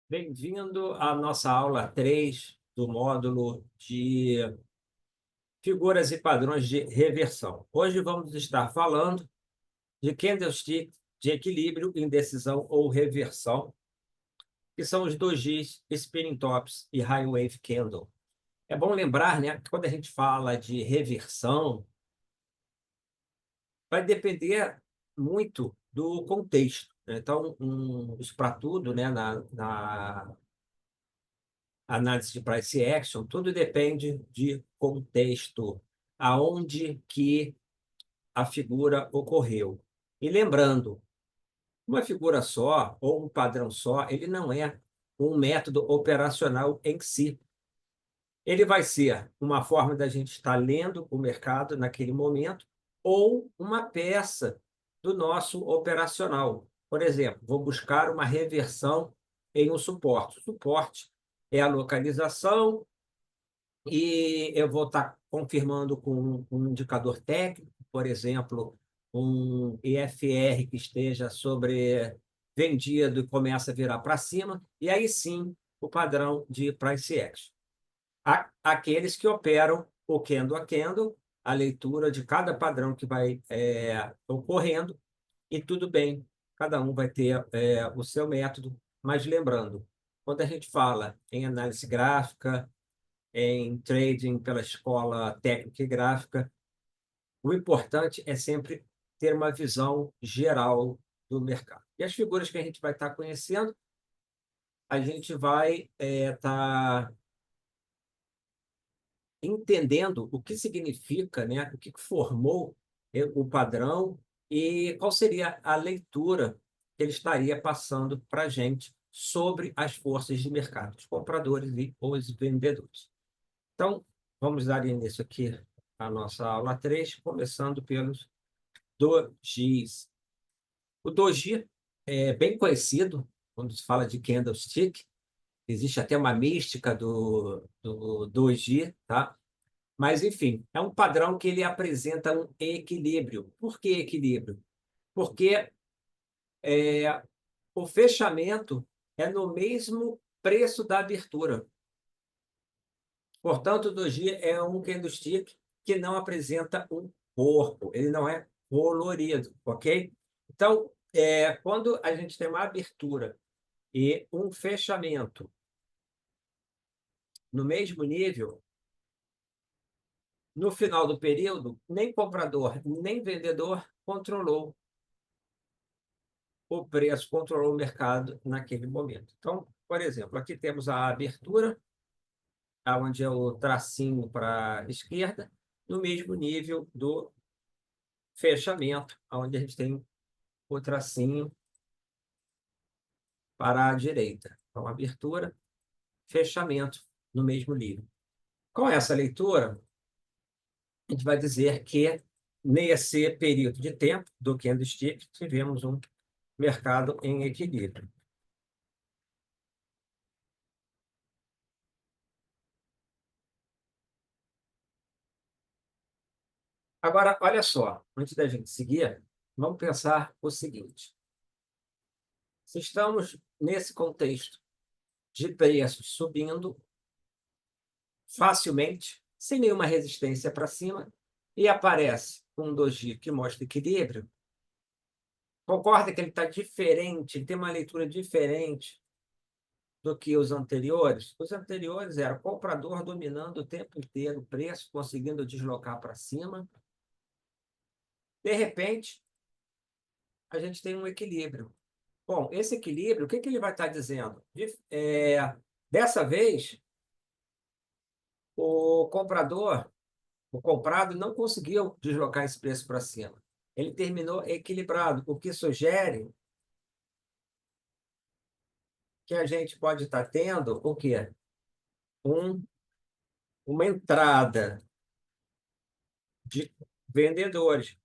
Bem-vindo à nossa aula 3 do módulo de figuras e padrões de reversão. Hoje vamos estar falando de candlestick de equilíbrio, indecisão ou reversão, que são os dojis, spinning tops e high wave candle. É bom lembrar, né, que quando a gente fala de reversão, vai depender muito do contexto, né? Então, isso para tudo, né, na análise de price action, tudo depende de contexto, aonde que a figura ocorreu. E lembrando, uma figura só ou um padrão só, ele não é um método operacional em si. Ele vai ser uma forma da gente estar lendo o mercado naquele momento ou uma peça do nosso operacional. Por exemplo, vou buscar uma reversão em um suporte. O suporte é a localização, e eu vou estar confirmando com um indicador técnico, por exemplo, um IFR que esteja sobre vendido e começa a virar para cima, e aí sim o padrão de price action. Aqueles que operam o candle a candle, a leitura de cada padrão que vai ocorrendo, e tudo bem, cada um vai ter o seu método, mas lembrando, quando a gente fala em análise gráfica, em trading pela escola técnica e gráfica, o importante é sempre ter uma visão geral do mercado. E as figuras que a gente vai estar conhecendo, a gente vai estar entendendo o que significa, né, o que formou o padrão e qual seria a leitura que ele estaria passando para a gente sobre as forças de mercado, os compradores e os vendedores. Então, vamos dar início aqui à nossa aula 3, começando pelos dojis. O doji é bem conhecido quando se fala de candlestick, existe até uma mística do doji, tá? Mas, enfim, é um padrão que ele apresenta um equilíbrio. Por que equilíbrio? Porque o fechamento é no mesmo preço da abertura. Portanto, o doji é um candlestick que não apresenta um corpo, ele não é colorido, ok? Então, quando a gente tem uma abertura e um fechamento no mesmo nível, no final do período, nem comprador nem vendedor controlou o preço, controlou o mercado naquele momento. Então, por exemplo, aqui temos a abertura, onde é o tracinho para a esquerda, no mesmo nível do fechamento, onde a gente tem o tracinho para a direita. Então, abertura, fechamento no mesmo nível. Com essa leitura, a gente vai dizer que nesse período de tempo do candlestick, tivemos um mercado em equilíbrio. Agora, olha só, antes da gente seguir, vamos pensar o seguinte. Se estamos nesse contexto de preços subindo facilmente, sem nenhuma resistência para cima, e aparece um doji que mostra equilíbrio, concorda que ele está diferente, ele tem uma leitura diferente do que os anteriores? Os anteriores eram o comprador dominando o tempo inteiro o preço, conseguindo deslocar para cima. De repente, a gente tem um equilíbrio. Bom, esse equilíbrio, o que que ele vai estar dizendo? Dessa vez, o comprador, o comprado, não conseguiu deslocar esse preço para cima. Ele terminou equilibrado, o que sugere que a gente pode estar tendo o quê? Um, uma entrada de vendedores,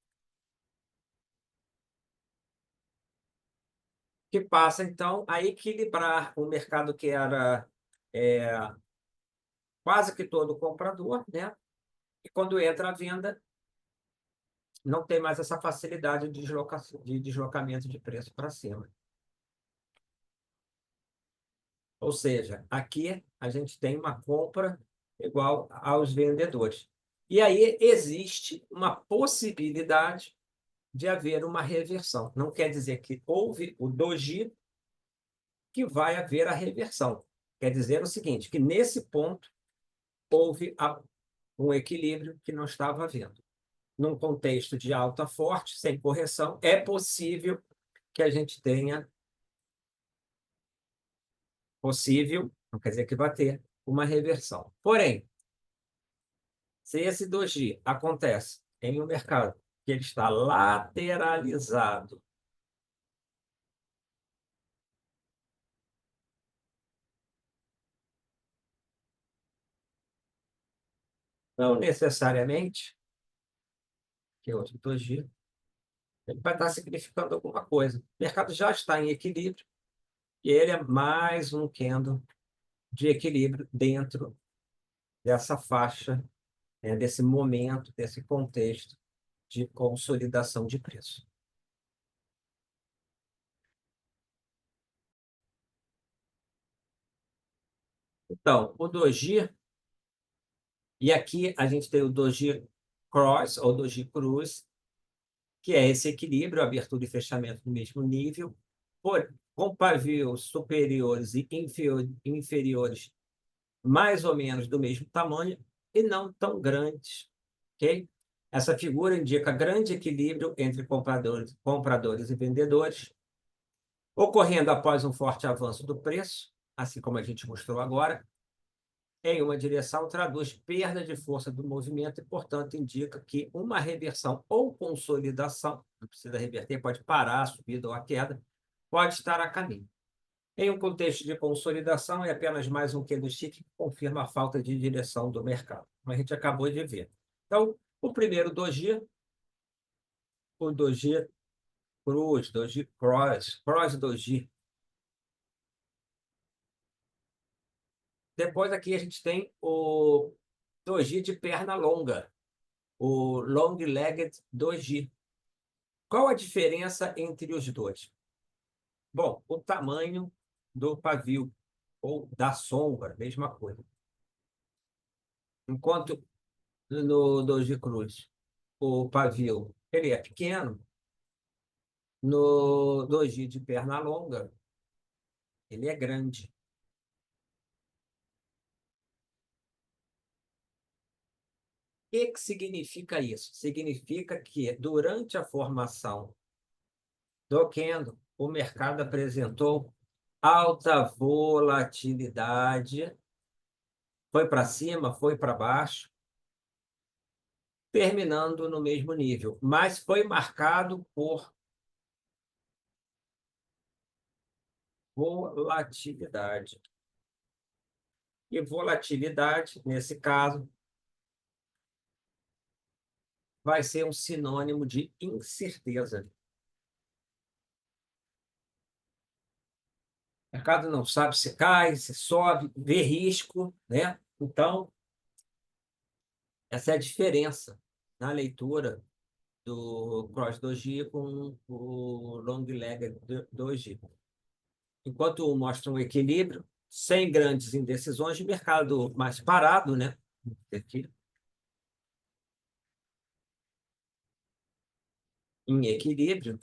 que passa, então, a equilibrar o mercado que era é, quase que todo comprador, né? E quando entra a venda, não tem mais essa facilidade de deslocamento de preço para cima. Ou seja, aqui a gente tem uma compra igual aos vendedores. E aí existe uma possibilidade de haver uma reversão. Não quer dizer que houve o doji que vai haver a reversão. Quer dizer o seguinte, que nesse ponto houve um equilíbrio que não estava havendo. Num contexto de alta forte, sem correção, é possível que a gente tenha não quer dizer que vai ter uma reversão. Porém, se esse doji acontece em um mercado que ele está lateralizado, não necessariamente, que é outro doji, ele vai estar significando alguma coisa. O mercado já está em equilíbrio e ele é mais um candle de equilíbrio dentro dessa faixa, né, desse momento, desse contexto de consolidação de preço. Então, o doji, e aqui a gente tem o doji cross ou doji cruz, que é esse equilíbrio, abertura e fechamento no mesmo nível, com pavios superiores e inferiores mais ou menos do mesmo tamanho e não tão grandes. Ok? Essa figura indica grande equilíbrio entre compradores e vendedores, ocorrendo após um forte avanço do preço, assim como a gente mostrou agora, em uma direção traduz perda de força do movimento e, portanto, indica que uma reversão ou consolidação, não precisa reverter, pode parar a subida ou a queda, pode estar a caminho. Em um contexto de consolidação, é apenas mais um candlestick que confirma a falta de direção do mercado, como a gente acabou de ver. Então, o primeiro doji, o doji cruz, doji cross, cross doji. Depois aqui a gente tem o doji de perna longa, o long-legged doji. Qual a diferença entre os dois? Bom, o tamanho do pavio ou da sombra, mesma coisa. Enquanto no doji cruz o pavio ele é pequeno, no doji de perna longa ele é grande. O que significa isso? Significa que durante a formação do candle, o mercado apresentou alta volatilidade, foi para cima, foi para baixo, terminando no mesmo nível, mas foi marcado por volatilidade. E volatilidade, nesse caso, vai ser um sinônimo de incerteza. O mercado não sabe se cai, se sobe, vê risco, né? Então, essa é a diferença na leitura do Cross Doji com o Long Leg Doji. Enquanto um mostra um equilíbrio, sem grandes indecisões, de mercado mais parado, né? Aqui, em equilíbrio,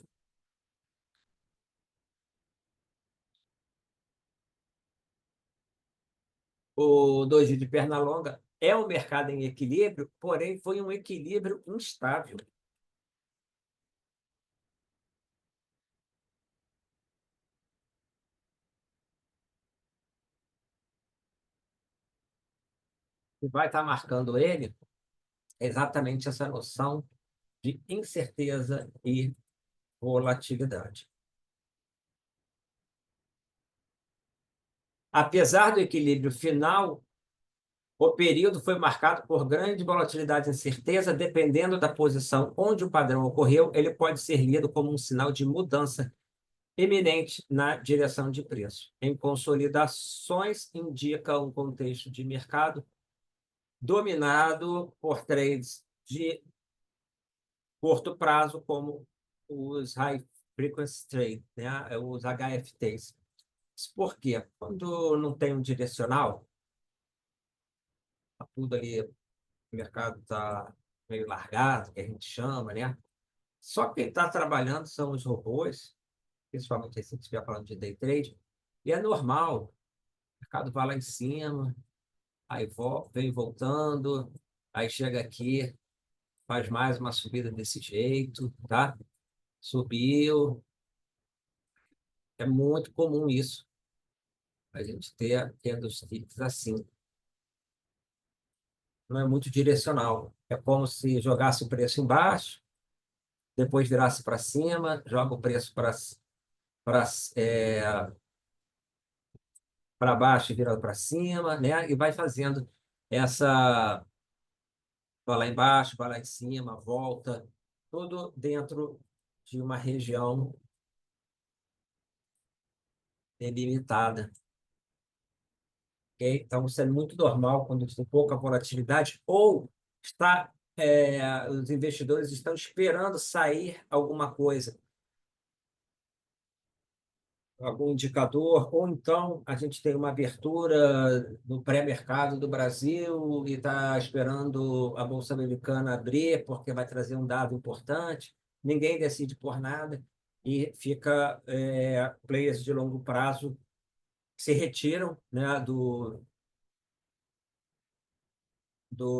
o doji de perna longa é um mercado em equilíbrio, porém foi um equilíbrio instável. E vai estar marcando ele exatamente essa noção de incerteza e volatilidade. Apesar do equilíbrio final, o período foi marcado por grande volatilidade e incerteza, dependendo da posição onde o padrão ocorreu, ele pode ser lido como um sinal de mudança eminente na direção de preço. Em consolidações, indica um contexto de mercado dominado por trades de curto prazo, como os High Frequency Trade, né? Os HFTs. Por quê? Quando não tem um direcional, tá tudo ali, o mercado está meio largado, que a gente chama, né? Só quem está trabalhando são os robôs, principalmente se estiver falando de day trade, e é normal, o mercado vai lá em cima, aí vem voltando, aí chega aqui, faz mais uma subida desse jeito, tá? Subiu, é muito comum isso, a gente ter candlesticks assim. Não é muito direcional. É como se jogasse o preço embaixo, depois virasse para cima, joga o preço para para baixo e vira para cima, né? E vai fazendo essa, vai lá embaixo, vai lá em cima, volta, tudo dentro de uma região delimitada. Ok? Então, isso é muito normal quando tem pouca volatilidade ou os investidores estão esperando sair alguma coisa, algum indicador, ou então a gente tem uma abertura no pré-mercado do Brasil e está esperando a Bolsa Americana abrir, porque vai trazer um dado importante, ninguém decide por nada, e fica players de longo prazo se retiram, né, do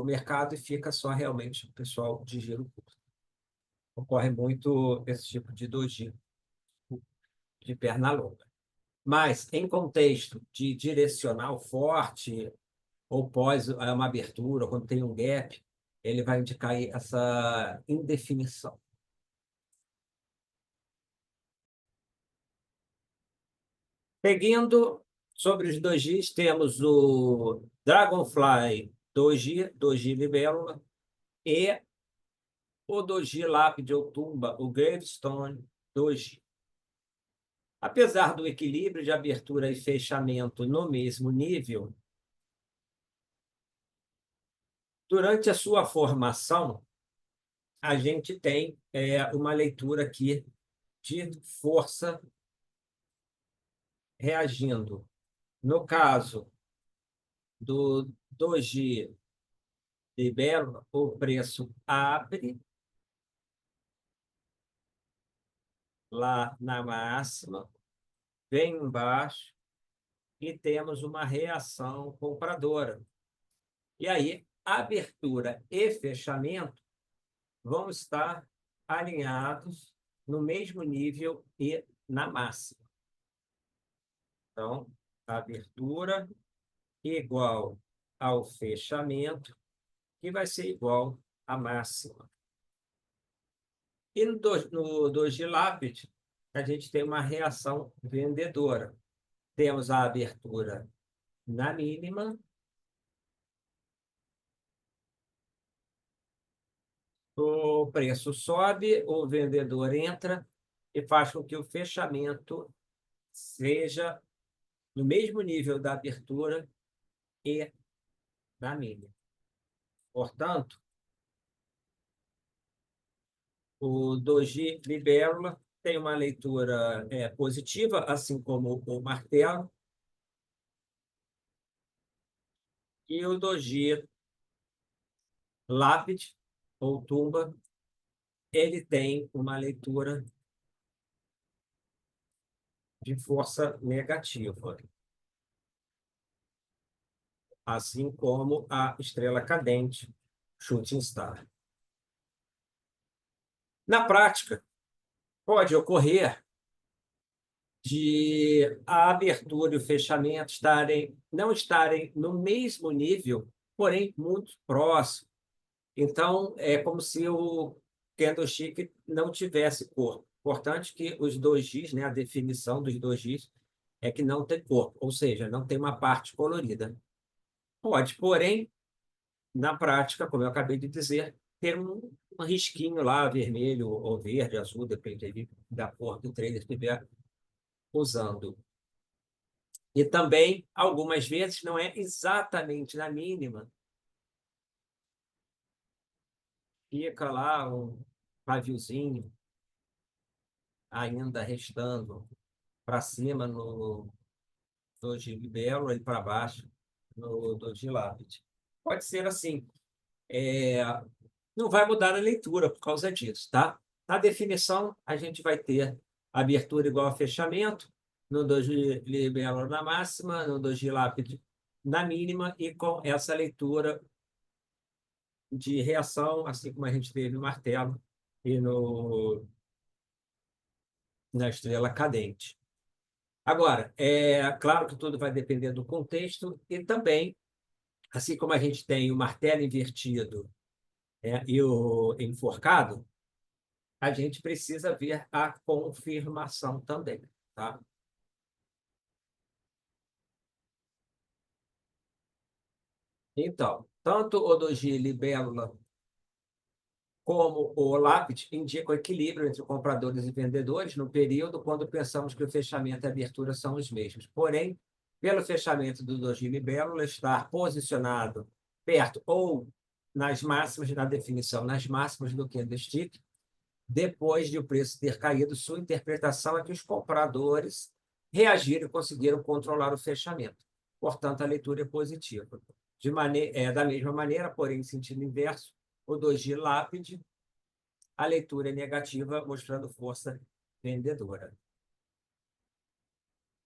mercado e fica só realmente o pessoal de giro curto. Ocorre muito esse tipo de doji de perna longa. Mas, em contexto de direcional forte, ou pós uma abertura, quando tem um gap, ele vai indicar aí essa indefinição. Seguindo sobre os dojis, temos o Dragonfly Doji, Doji Libélula, e o Doji Lápide ou Tumba, o Gravestone Doji. Apesar do equilíbrio de abertura e fechamento no mesmo nível, durante a sua formação, a gente tem uma leitura aqui de força reagindo. No caso do Doji Libelo, o preço abre lá na máxima, vem embaixo e temos uma reação compradora. E aí, abertura e fechamento vão estar alinhados no mesmo nível e na máxima. Então, a abertura igual ao fechamento, que vai ser igual à máxima. E no Doji Lapid, a gente tem uma reação vendedora. Temos a abertura na mínima, o preço sobe, o vendedor entra e faz com que o fechamento seja no mesmo nível da abertura e da mínima. Portanto, o Doji Libélula tem uma leitura positiva, assim como o martelo, e o Doji Lápide, ou tumba, ele tem uma leitura de força negativa, assim como a estrela cadente, Shooting Star. Na prática, pode ocorrer de a abertura e o fechamento não estarem no mesmo nível, porém muito próximo. Então, é como se o candlestick não tivesse corpo. Importante que os dojis, né, a definição dos dojis é que não tem corpo, ou seja, não tem uma parte colorida. Pode, porém, na prática, como eu acabei de dizer, ter um risquinho lá, vermelho ou verde, azul, depende da cor que o trader estiver usando. E também, algumas vezes, não é exatamente na mínima, fica lá um paviozinho ainda restando para cima doji libelo, aí para baixo, no doji lápide. Pode ser assim. É, não vai mudar a leitura por causa disso, tá? Na definição, a gente vai ter abertura igual a fechamento, no doji libelo na máxima, no doji lápide na mínima, e com essa leitura de reação, assim como a gente teve no martelo e na estrela cadente. Agora, é claro que tudo vai depender do contexto e também, assim como a gente tem o martelo invertido, e o enforcado, a gente precisa ver a confirmação também, tá? Então, tanto o doji libélula como o lápide indicam equilíbrio entre compradores e vendedores no período quando pensamos que o fechamento e a abertura são os mesmos. Porém, pelo fechamento do doji libélula estar posicionado perto ou nas máximas, na definição, nas máximas do candlestick, depois de o preço ter caído, sua interpretação é que os compradores reagiram e conseguiram controlar o fechamento. Portanto, a leitura é positiva. Da mesma maneira, porém, em sentido inverso, o doji lápide, a leitura é negativa, mostrando força vendedora.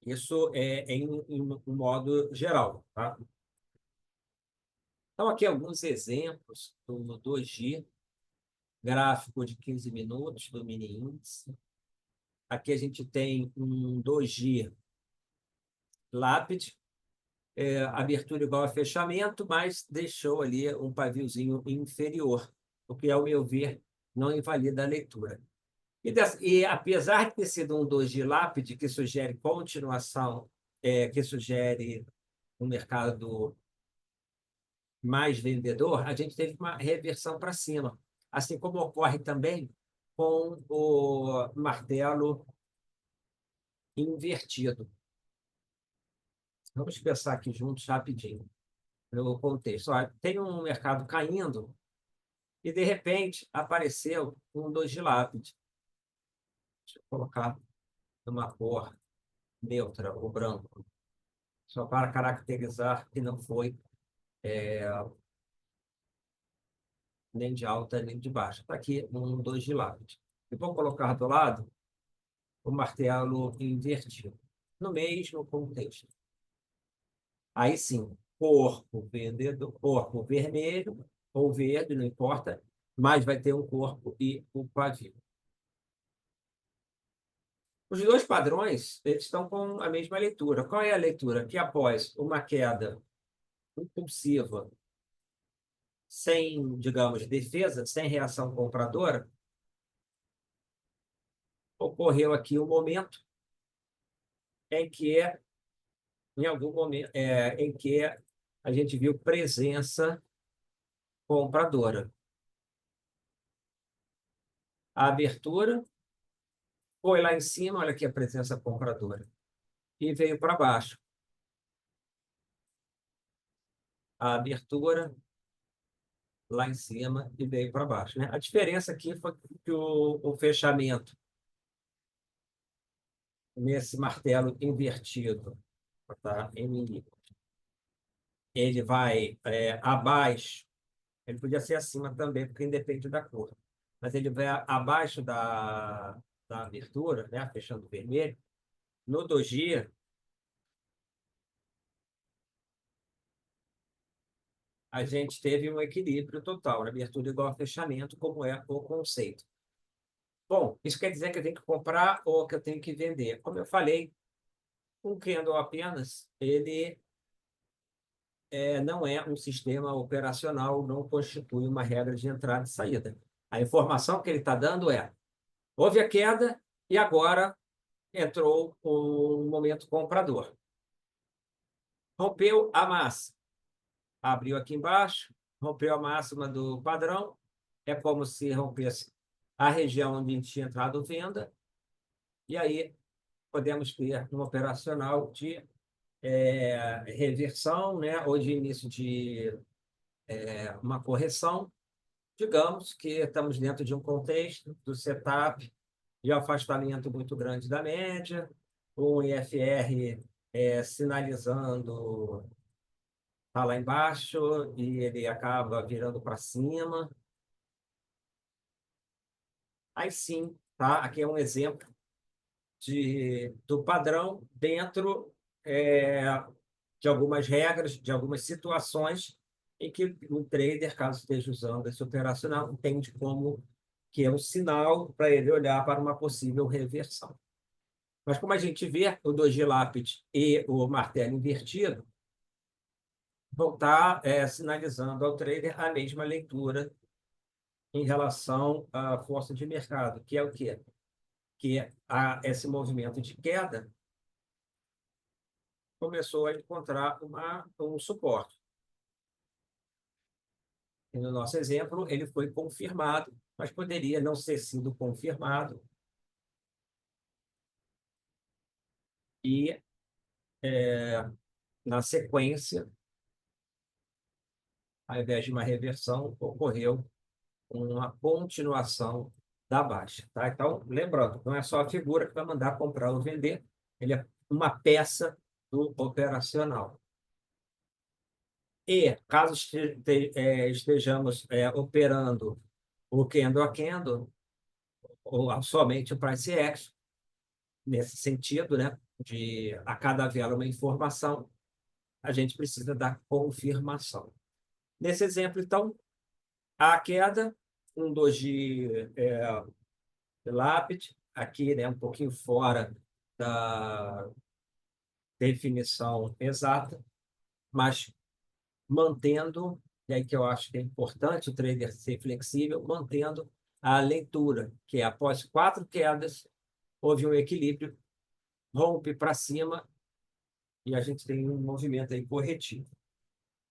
Isso é em um modo geral. Tá? Então, aqui alguns exemplos do doji, gráfico de 15 minutos do mini índice. Aqui a gente tem um doji lápide, abertura igual a fechamento, mas deixou ali um paviozinho inferior, o que, ao meu ver, não invalida a leitura. E apesar de ter sido um doji lápide, que sugere continuação, que sugere um mercado mais vendedor, a gente teve uma reversão para cima, assim como ocorre também com o martelo invertido. Vamos pensar aqui juntos rapidinho, no contexto. Olha, tem um mercado caindo e, de repente, apareceu um doji lápide. Deixa eu colocar numa cor neutra, o branco, só para caracterizar que não foi nem de alta nem de baixa. Está aqui um doji lápide. E vou colocar do lado o martelo invertido, no mesmo contexto. Aí sim, corpo vendedor, corpo vermelho ou verde, não importa, mas vai ter um corpo e o pavio. Os dois padrões, eles estão com a mesma leitura. Qual é a leitura? Que após uma queda impulsiva, sem, digamos, defesa, sem reação compradora, ocorreu aqui um momento em que, em algum momento, em que a gente viu presença compradora. A abertura foi lá em cima, olha aqui a presença compradora, e veio para baixo. A abertura lá em cima e veio para baixo, né? A diferença aqui foi que o fechamento nesse martelo invertido, tá? Ele vai abaixo, ele podia ser acima também, porque independe da cor, mas ele vai abaixo da abertura, né? Fechando vermelho. No doji, a gente teve um equilíbrio total, na abertura igual a fechamento, como é o conceito. Bom, isso quer dizer que eu tenho que comprar ou que eu tenho que vender. Como eu falei, um candle apenas, ele não é um sistema operacional, não constitui uma regra de entrada e saída. A informação que ele está dando houve a queda e agora entrou um momento comprador. Rompeu a massa, abriu aqui embaixo, rompeu a máxima do padrão, é como se rompesse a região onde tinha entrado venda, e aí podemos ter um operacional de reversão, né, ou de início de uma correção. Digamos que estamos dentro de um contexto do setup de afastamento muito grande da média, um IFR sinalizando tá lá embaixo e ele acaba virando para cima. Aí sim, tá? Aqui é um exemplo do padrão dentro é, de algumas regras, de algumas situações em que o trader, caso esteja usando esse operacional, entende como que é um sinal para ele olhar para uma possível reversão. Mas como a gente vê, o doji lápide e o martelo invertido vão estar sinalizando ao trader a mesma leitura em relação à força de mercado, que é o quê? Que esse movimento de queda começou a encontrar um suporte. E no nosso exemplo, ele foi confirmado, mas poderia não ter sido confirmado e, na sequência, ao invés de uma reversão, ocorreu uma continuação da baixa. Tá? Então, lembrando, não é só a figura que vai mandar comprar ou vender, ele é uma peça do operacional. E, caso estejamos operando o candle a candle, ou somente o price action, nesse sentido, né, de a cada vela uma informação, a gente precisa da confirmação. Nesse exemplo, então, a queda, um doji lápide, aqui, né, um pouquinho fora da definição exata, mas mantendo, e aí que eu acho que é importante o trader ser flexível, mantendo a leitura, que é após 4 quedas, houve um equilíbrio, rompe para cima e a gente tem um movimento aí corretivo.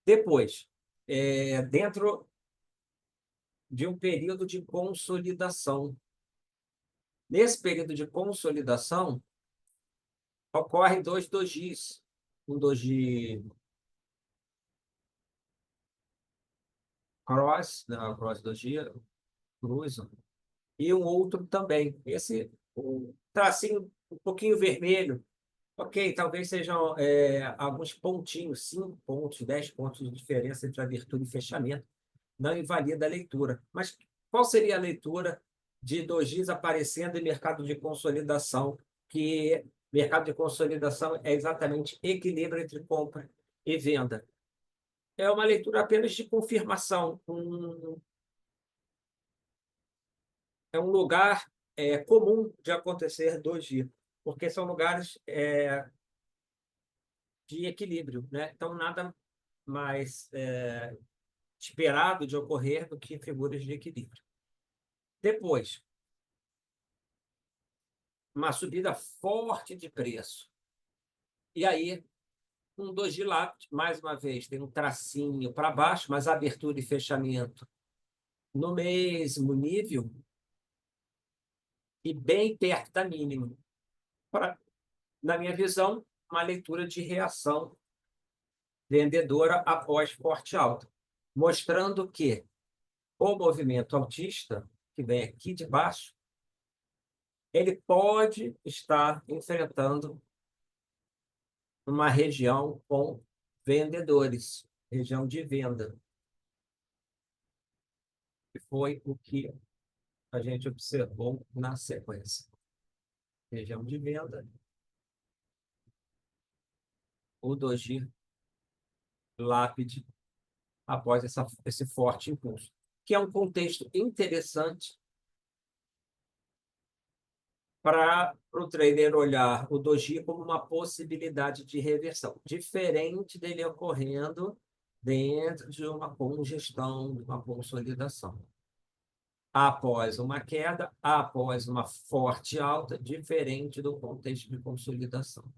Depois, dentro de um período de consolidação. Nesse período de consolidação, ocorrem dois dojis. Um doji cross, não, cross doji, cruz, e um outro também. Esse, o tracinho um pouquinho vermelho, ok, talvez sejam alguns pontinhos, 5 pontos, 10 pontos de diferença entre abertura e fechamento. Não invalida a leitura. Mas qual seria a leitura de dojis aparecendo em mercado de consolidação? Que mercado de consolidação é exatamente equilíbrio entre compra e venda. É uma leitura apenas de confirmação. É um lugar comum de acontecer doji, porque são lugares de equilíbrio, né? Então, nada mais esperado de ocorrer do que figuras de equilíbrio. Depois, uma subida forte de preço. E aí, um doji lápide, mais uma vez, tem um tracinho para baixo, mas abertura e fechamento no mesmo nível e bem perto da mínima. Na minha visão, uma leitura de reação vendedora após forte alta, mostrando que o movimento altista, que vem aqui de baixo, ele pode estar enfrentando uma região com vendedores, região de venda. Que foi o que a gente observou na sequência. Região de venda, o doji lápide após esse forte impulso, que é um contexto interessante para o trader olhar o doji como uma possibilidade de reversão, diferente dele ocorrendo dentro de uma congestão, de uma consolidação. Após uma queda, após uma forte alta, diferente do contexto de consolidação.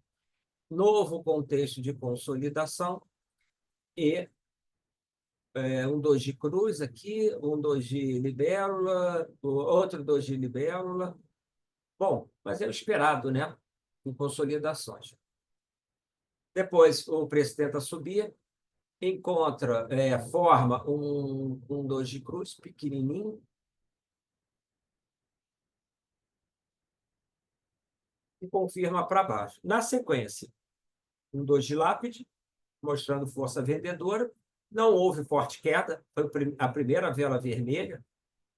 Novo contexto de consolidação e um doji cruz aqui, um doji libélula, outro doji libélula. Bom, mas é o esperado, né? Em consolidações. Depois o preço tenta subir, forma um doji cruz pequenininho e confirma para baixo. Na sequência, um 2 de lápide, mostrando força vendedora. Não houve forte queda, foi a primeira vela vermelha,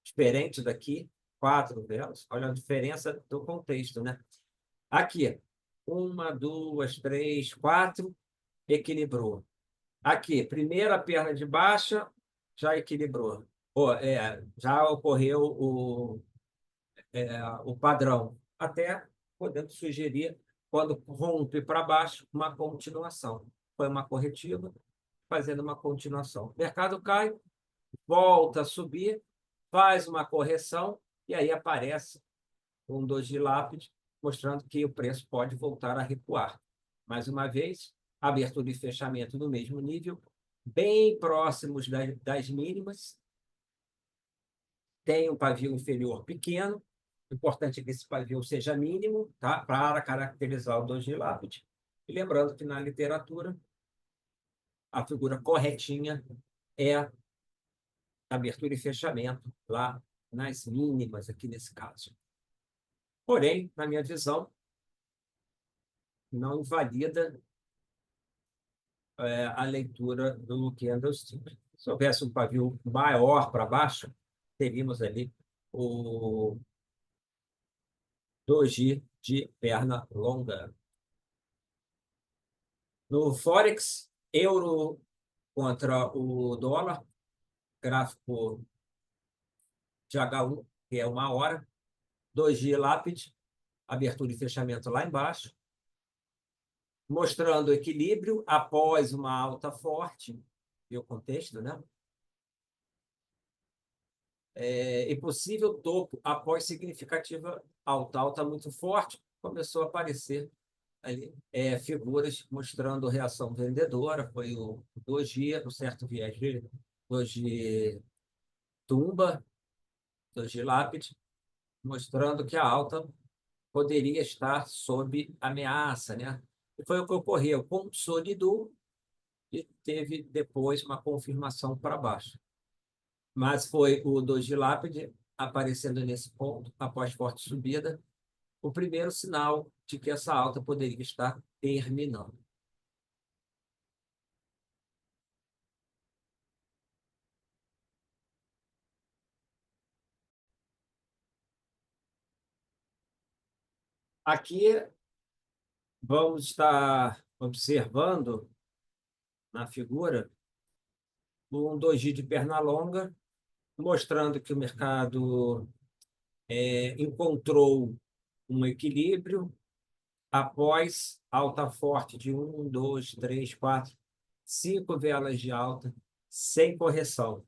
diferente daqui, 4 velas. Olha a diferença do contexto, né? Aqui, 1, 2, 3, 4, equilibrou. Aqui, primeira perna de baixa, já equilibrou. Já ocorreu o padrão, até podendo sugerir, quando rompe para baixo, uma continuação. Foi uma corretiva, fazendo uma continuação. O mercado cai, volta a subir, faz uma correção, e aí aparece um 2 de lápide, mostrando que o preço pode voltar a recuar. Mais uma vez, abertura e fechamento no mesmo nível, bem próximos das mínimas. Tem um pavio inferior pequeno, importante que esse pavio seja mínimo, tá? Para caracterizar o 2 de lápide. E lembrando que na literatura, a figura corretinha é abertura e fechamento, lá nas mínimas, aqui nesse caso. Porém, na minha visão, não invalida a leitura do candlestick. Se houvesse um pavio maior para baixo, teríamos ali o doji de perna longa. No Forex, euro contra o dólar, gráfico de H1, que é 1 hora, doji lápide, abertura e fechamento lá embaixo, mostrando equilíbrio após uma alta forte, e o contexto, né? E possível topo após significativa alta. Alta muito forte, começou a aparecer ali, figuras mostrando reação vendedora, foi o doji, um certo viés de doji tumba, doji lápide, mostrando que a alta poderia estar sob ameaça, né? E foi o que ocorreu, consolidou e teve depois uma confirmação para baixo. Mas foi o 2 de lápide aparecendo nesse ponto, após forte subida, o primeiro sinal de que essa alta poderia estar terminando. Aqui vamos estar observando na figura um doji de perna longa, mostrando que o mercado encontrou um equilíbrio após alta forte de 1, 2, 3, 4, 5 velas de alta, sem correção.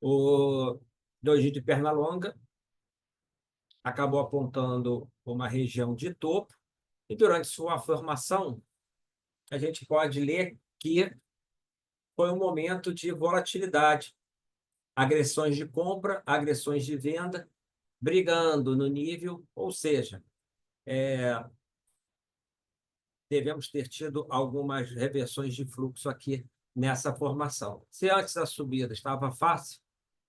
O doji de perna longa acabou apontando uma região de topo, e durante sua formação, a gente pode ler que foi um momento de volatilidade, agressões de compra, agressões de venda, brigando no nível, ou seja, devemos ter tido algumas reversões de fluxo aqui nessa formação. Se antes a subida estava fácil,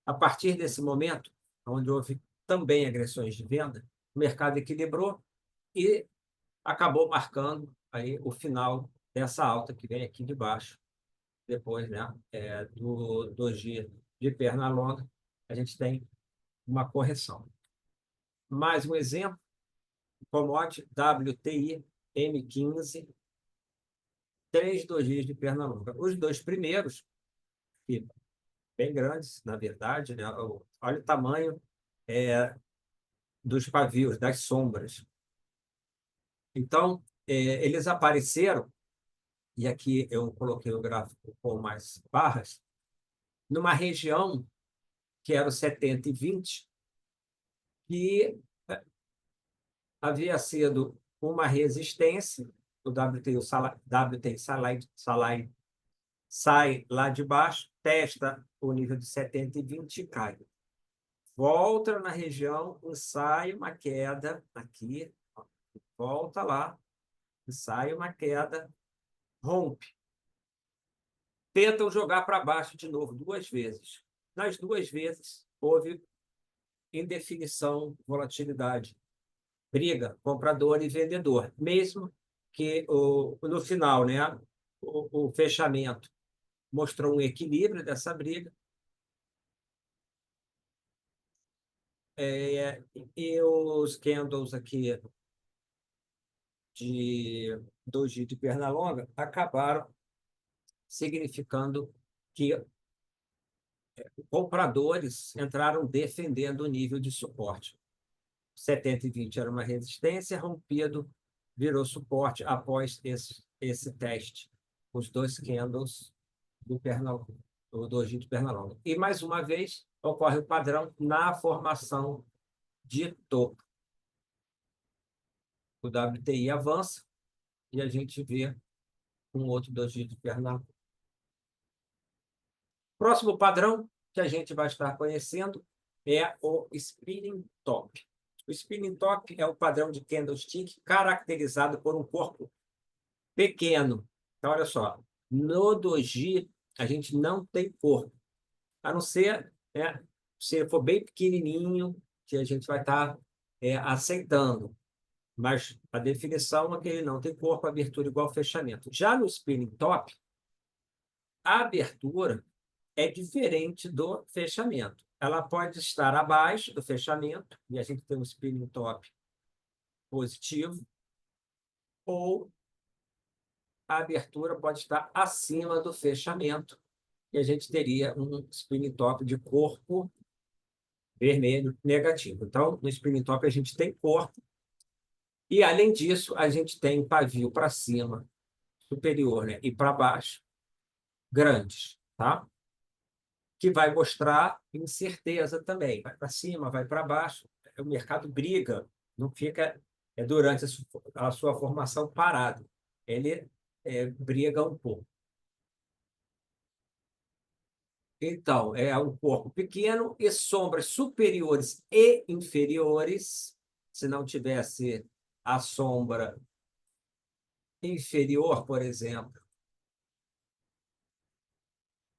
a partir desse momento, onde houve também agressões de venda, o mercado equilibrou e acabou marcando aí o final dessa alta que vem aqui de baixo, depois, né, do doji de perna longa, a gente tem uma correção. Mais um exemplo, commodity WTI M15, 3 dojis de perna longa. Os dois primeiros, que bem grandes, na verdade, né? Olha o tamanho dos pavios, das sombras. Então, eles apareceram, e aqui eu coloquei o gráfico com mais barras, numa região que era o 70 e 20, que havia sido uma resistência, o WTI, WTI sai lá de baixo, testa o nível de 70 e 20 e cai. Volta na região, ensaia uma queda aqui, volta lá, ensaia uma queda, rompe. Tentam jogar para baixo de novo 2 vezes. Nas 2 vezes, houve indefinição, volatilidade, briga, comprador e vendedor, mesmo que no final, né, o fechamento mostrou um equilíbrio dessa briga. E os candles aqui de doji de perna longa acabaram significando que compradores entraram defendendo o nível de suporte. 70,20 era uma resistência, rompido, virou suporte após esse teste. Os dois candles do doji de perna longa. E, mais uma vez, ocorre o padrão na formação de topo. O WTI avança e a gente vê um outro doji de perna longa. Próximo padrão que a gente vai estar conhecendo é o spinning top. O spinning top é o padrão de candlestick caracterizado por um corpo pequeno. Então, olha só, no doji a gente não tem corpo, a não ser, né, se ele for bem pequenininho, que a gente vai estar aceitando. Mas a definição é que ele não tem corpo, abertura igual fechamento. Já no spinning top, a abertura é diferente do fechamento. Ela pode estar abaixo do fechamento, e a gente tem um spinning top positivo, ou a abertura pode estar acima do fechamento, e a gente teria um spinning top de corpo vermelho negativo. Então, no spinning top a gente tem corpo, e além disso, a gente tem pavio para cima, superior, né, e para baixo, grandes, tá? Que vai mostrar incerteza também. Vai para cima, vai para baixo. O mercado briga, não fica durante a sua formação parado. Ele briga um pouco. Então, é um corpo pequeno e sombras superiores e inferiores. Se não tivesse a sombra inferior, por exemplo,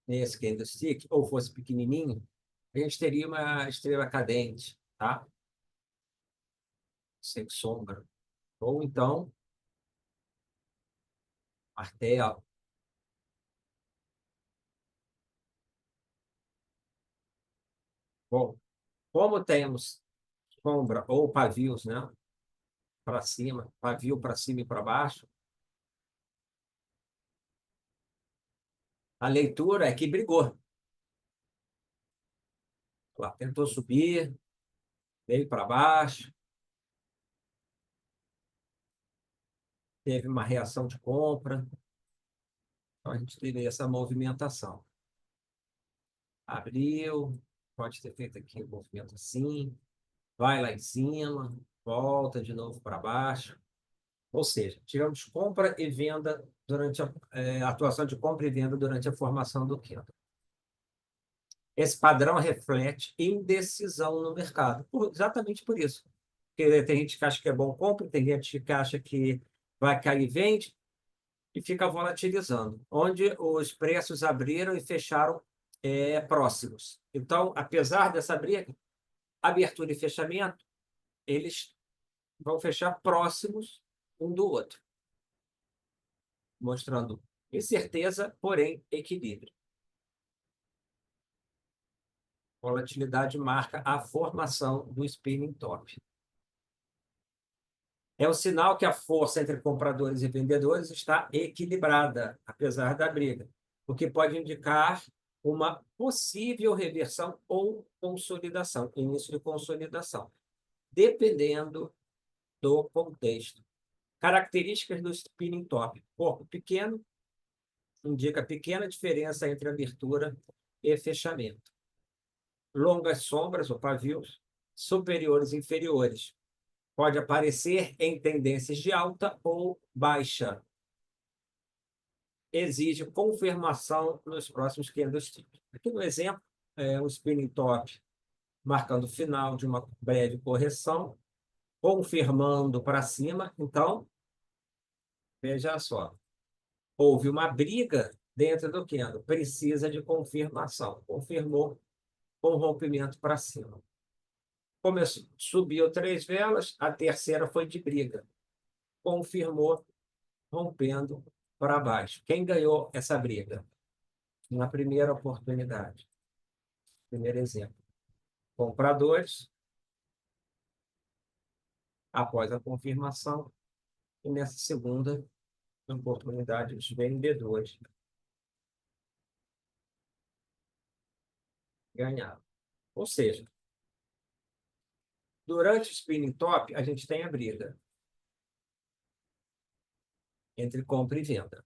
nesse candlestick, ou fosse pequenininho, a gente teria uma estrela cadente, tá? Sem sombra. Ou então, martelo. Bom, como temos sombra ou pavios, né? Para cima, pavio para cima e para baixo, a leitura é que brigou. Lá, tentou subir, veio para baixo, teve uma reação de compra. Então, a gente teve essa movimentação. Abriu, pode ter feito aqui um movimento assim, vai lá em cima, volta de novo para baixo. Ou seja, tivemos compra e venda durante a atuação de compra e venda durante a formação do candle. Esse padrão reflete indecisão no mercado, exatamente por isso. Porque tem gente que acha que é bom compra, tem gente que acha que vai cair e vende, e fica volatilizando, onde os preços abriram e fecharam próximos. Então, apesar dessa briga, abertura e fechamento, eles vão fechar próximos um do outro, mostrando incerteza, porém equilíbrio. Volatilidade marca a formação do spinning top. É um sinal que a força entre compradores e vendedores está equilibrada, apesar da briga, o que pode indicar uma possível reversão ou consolidação, início de consolidação, dependendo do contexto. Características do spinning top. Corpo pequeno, indica pequena diferença entre abertura e fechamento. Longas sombras ou pavios, superiores e inferiores. Pode aparecer em tendências de alta ou baixa. Exige confirmação nos próximos candlesticks. Aqui no exemplo, o spinning top marcando o final de uma breve correção, confirmando para cima. Então, veja só, houve uma briga dentro do candle, precisa de confirmação. Confirmou com rompimento para cima. Começou, subiu 3 velas, a terceira foi de briga. Confirmou rompendo para baixo. Quem ganhou essa briga? Na primeira oportunidade. Primeiro exemplo. Compradores, após a confirmação, e nessa segunda oportunidade, os vendedores ganharam. Ou seja, durante o spinning top, a gente tem a briga entre compra e venda.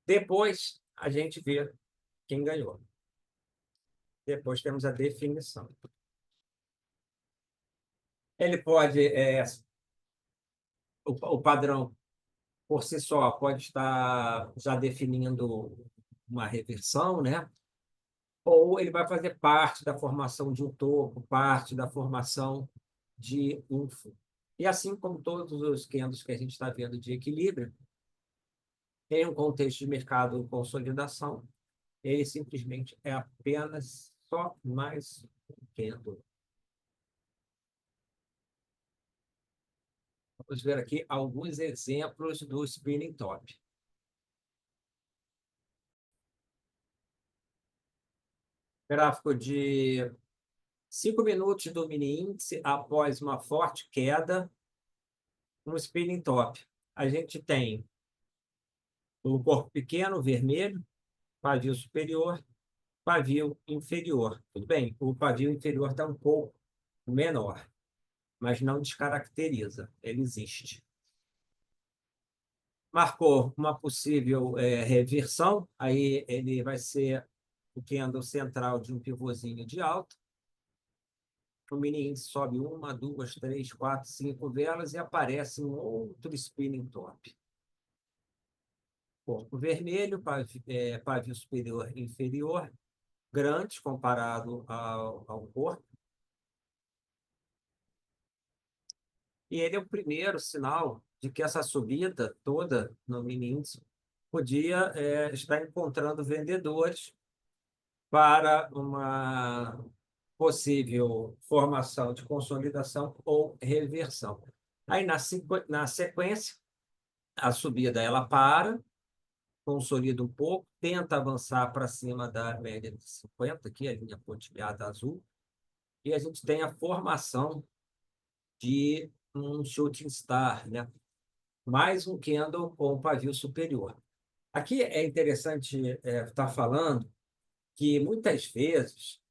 Depois, a gente vê quem ganhou. Depois temos a definição. Ele pode, o padrão por si só pode estar já definindo uma reversão, né? Ou ele vai fazer parte da formação de um topo, parte da formação de um fundo. E assim como todos os candles que a gente está vendo de equilíbrio, em um contexto de mercado consolidação, ele simplesmente é apenas só mais um candle. Vamos ver aqui alguns exemplos do spinning top. Gráfico de 5 minutos do mini índice após uma forte queda no spinning top. A gente tem o corpo pequeno, vermelho, pavio superior, pavio inferior. Tudo bem, o pavio inferior está um pouco menor, mas não descaracteriza, ele existe. Marcou uma possível reversão, aí ele vai ser o candle central de um pivôzinho de alta. O mini índice sobe uma, duas, três, quatro, cinco velas e aparece um outro spinning top. Corpo vermelho, pavio superior e inferior, grandes comparado ao corpo. E ele é o primeiro sinal de que essa subida toda no mini índice podia estar encontrando vendedores para uma possível formação de consolidação ou reversão. Aí, na sequência, a subida ela para, consolida um pouco, tenta avançar para cima da média de 50, aqui a linha pontilhada azul, e a gente tem a formação de um shooting star, né? Mais um candle com pavio superior. Aqui é interessante estar falando que muitas vezes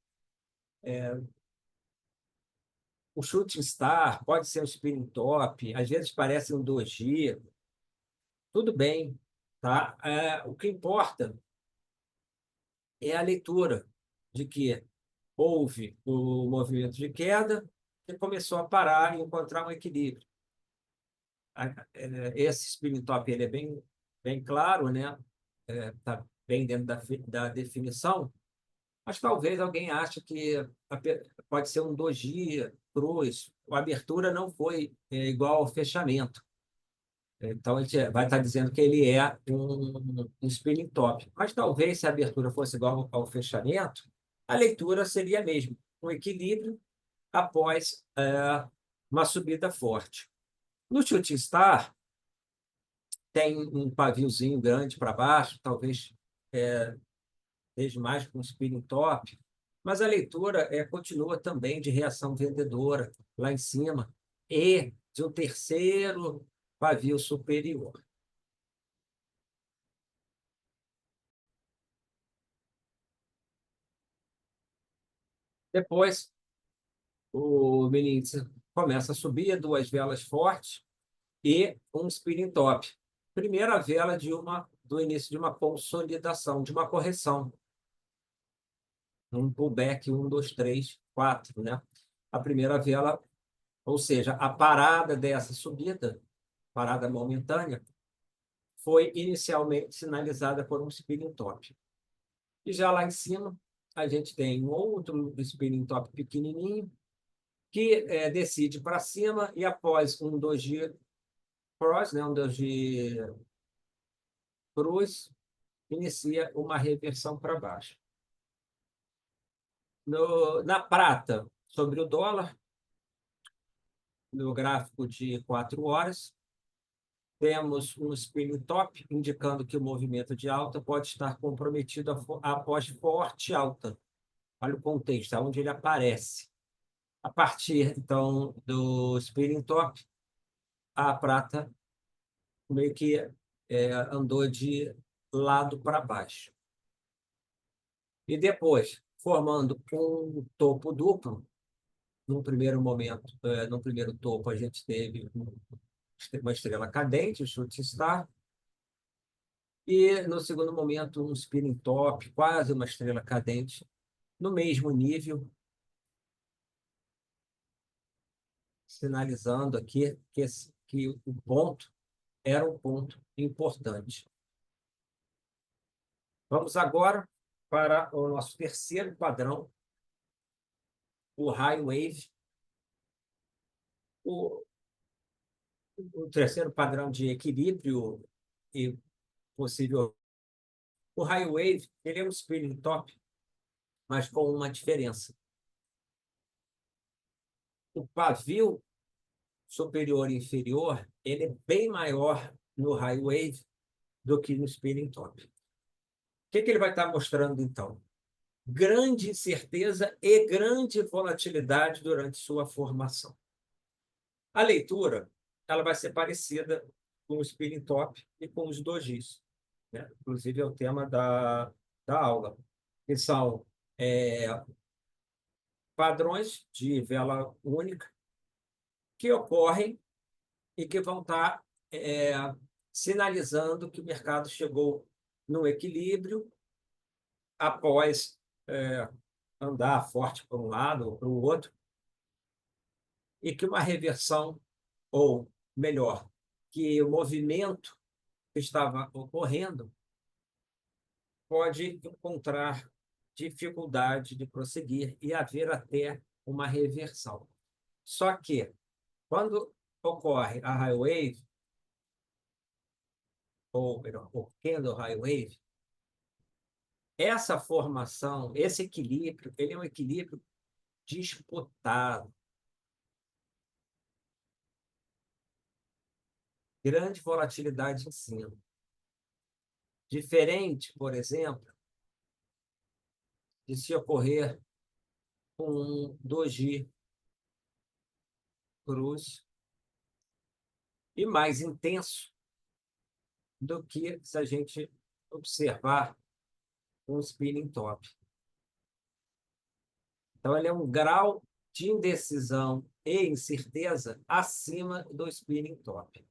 o shooting star pode ser um spinning top, às vezes parece um doji, tudo bem, tá? O que importa é a leitura de que houve o movimento de queda e começou a parar e encontrar um equilíbrio. Esse spinning top ele é bem claro, né? Está bem dentro da definição, mas talvez alguém ache que pode ser um doji cruz. A abertura não foi igual ao fechamento. Então, a gente vai estar dizendo que ele é um spinning top. Mas talvez, se a abertura fosse igual ao fechamento, a leitura seria a mesma, um equilíbrio após uma subida forte. No Shooting Star, tem um paviozinho grande para baixo, talvez seja mais com um spinning top, mas a leitura continua também de reação vendedora lá em cima e de um terceiro pavio superior. Depois, o mini índice começa a subir, duas velas fortes e um spinning top. Primeira vela do início de uma consolidação, de uma correção. Um pullback, um, dois, três, quatro, né? A primeira vela, ou seja, a parada dessa subida, parada momentânea, foi inicialmente sinalizada por um spinning top. E já lá em cima, a gente tem um outro spinning top pequenininho, que decide para cima e após um doji cross, né, um doji cruz, inicia uma reversão para baixo. Na prata, sobre o dólar, no gráfico de 4 horas, temos um spinning top, indicando que o movimento de alta pode estar comprometido após forte alta. Olha o contexto, onde ele aparece. A partir, então, do spinning top, a prata meio que andou de lado para baixo. E depois, formando um topo duplo, num primeiro momento, no primeiro topo, a gente teve uma estrela cadente, o shooting star, e no segundo momento, um spinning top, quase uma estrela cadente, no mesmo nível, sinalizando aqui que o ponto era um ponto importante. Vamos agora para o nosso terceiro padrão, o high wave, o, o terceiro padrão de equilíbrio e possível. O high wave, ele é um spinning top, mas com uma diferença. O pavio superior e inferior, ele é bem maior no high wave do que no spinning top. O que ele vai estar mostrando, então? Grande incerteza e grande volatilidade durante sua formação. A leitura ela vai ser parecida com o spinning top e com os dojis, né? Inclusive é o tema da aula, que são padrões de vela única que ocorrem e que vão estar sinalizando que o mercado chegou no equilíbrio após andar forte para um lado ou para o outro, e que uma reversão, ou melhor, que o movimento que estava ocorrendo pode encontrar dificuldade de prosseguir e haver até uma reversão. Só que, quando ocorre a high wave, ou melhor, o candle high wave, essa formação, esse equilíbrio, ele é um equilíbrio disputado, grande volatilidade em cima. Diferente, por exemplo, de se ocorrer com um doji cruz e mais intenso do que se a gente observar um spinning top. Então, ele é um grau de indecisão e incerteza acima do spinning top.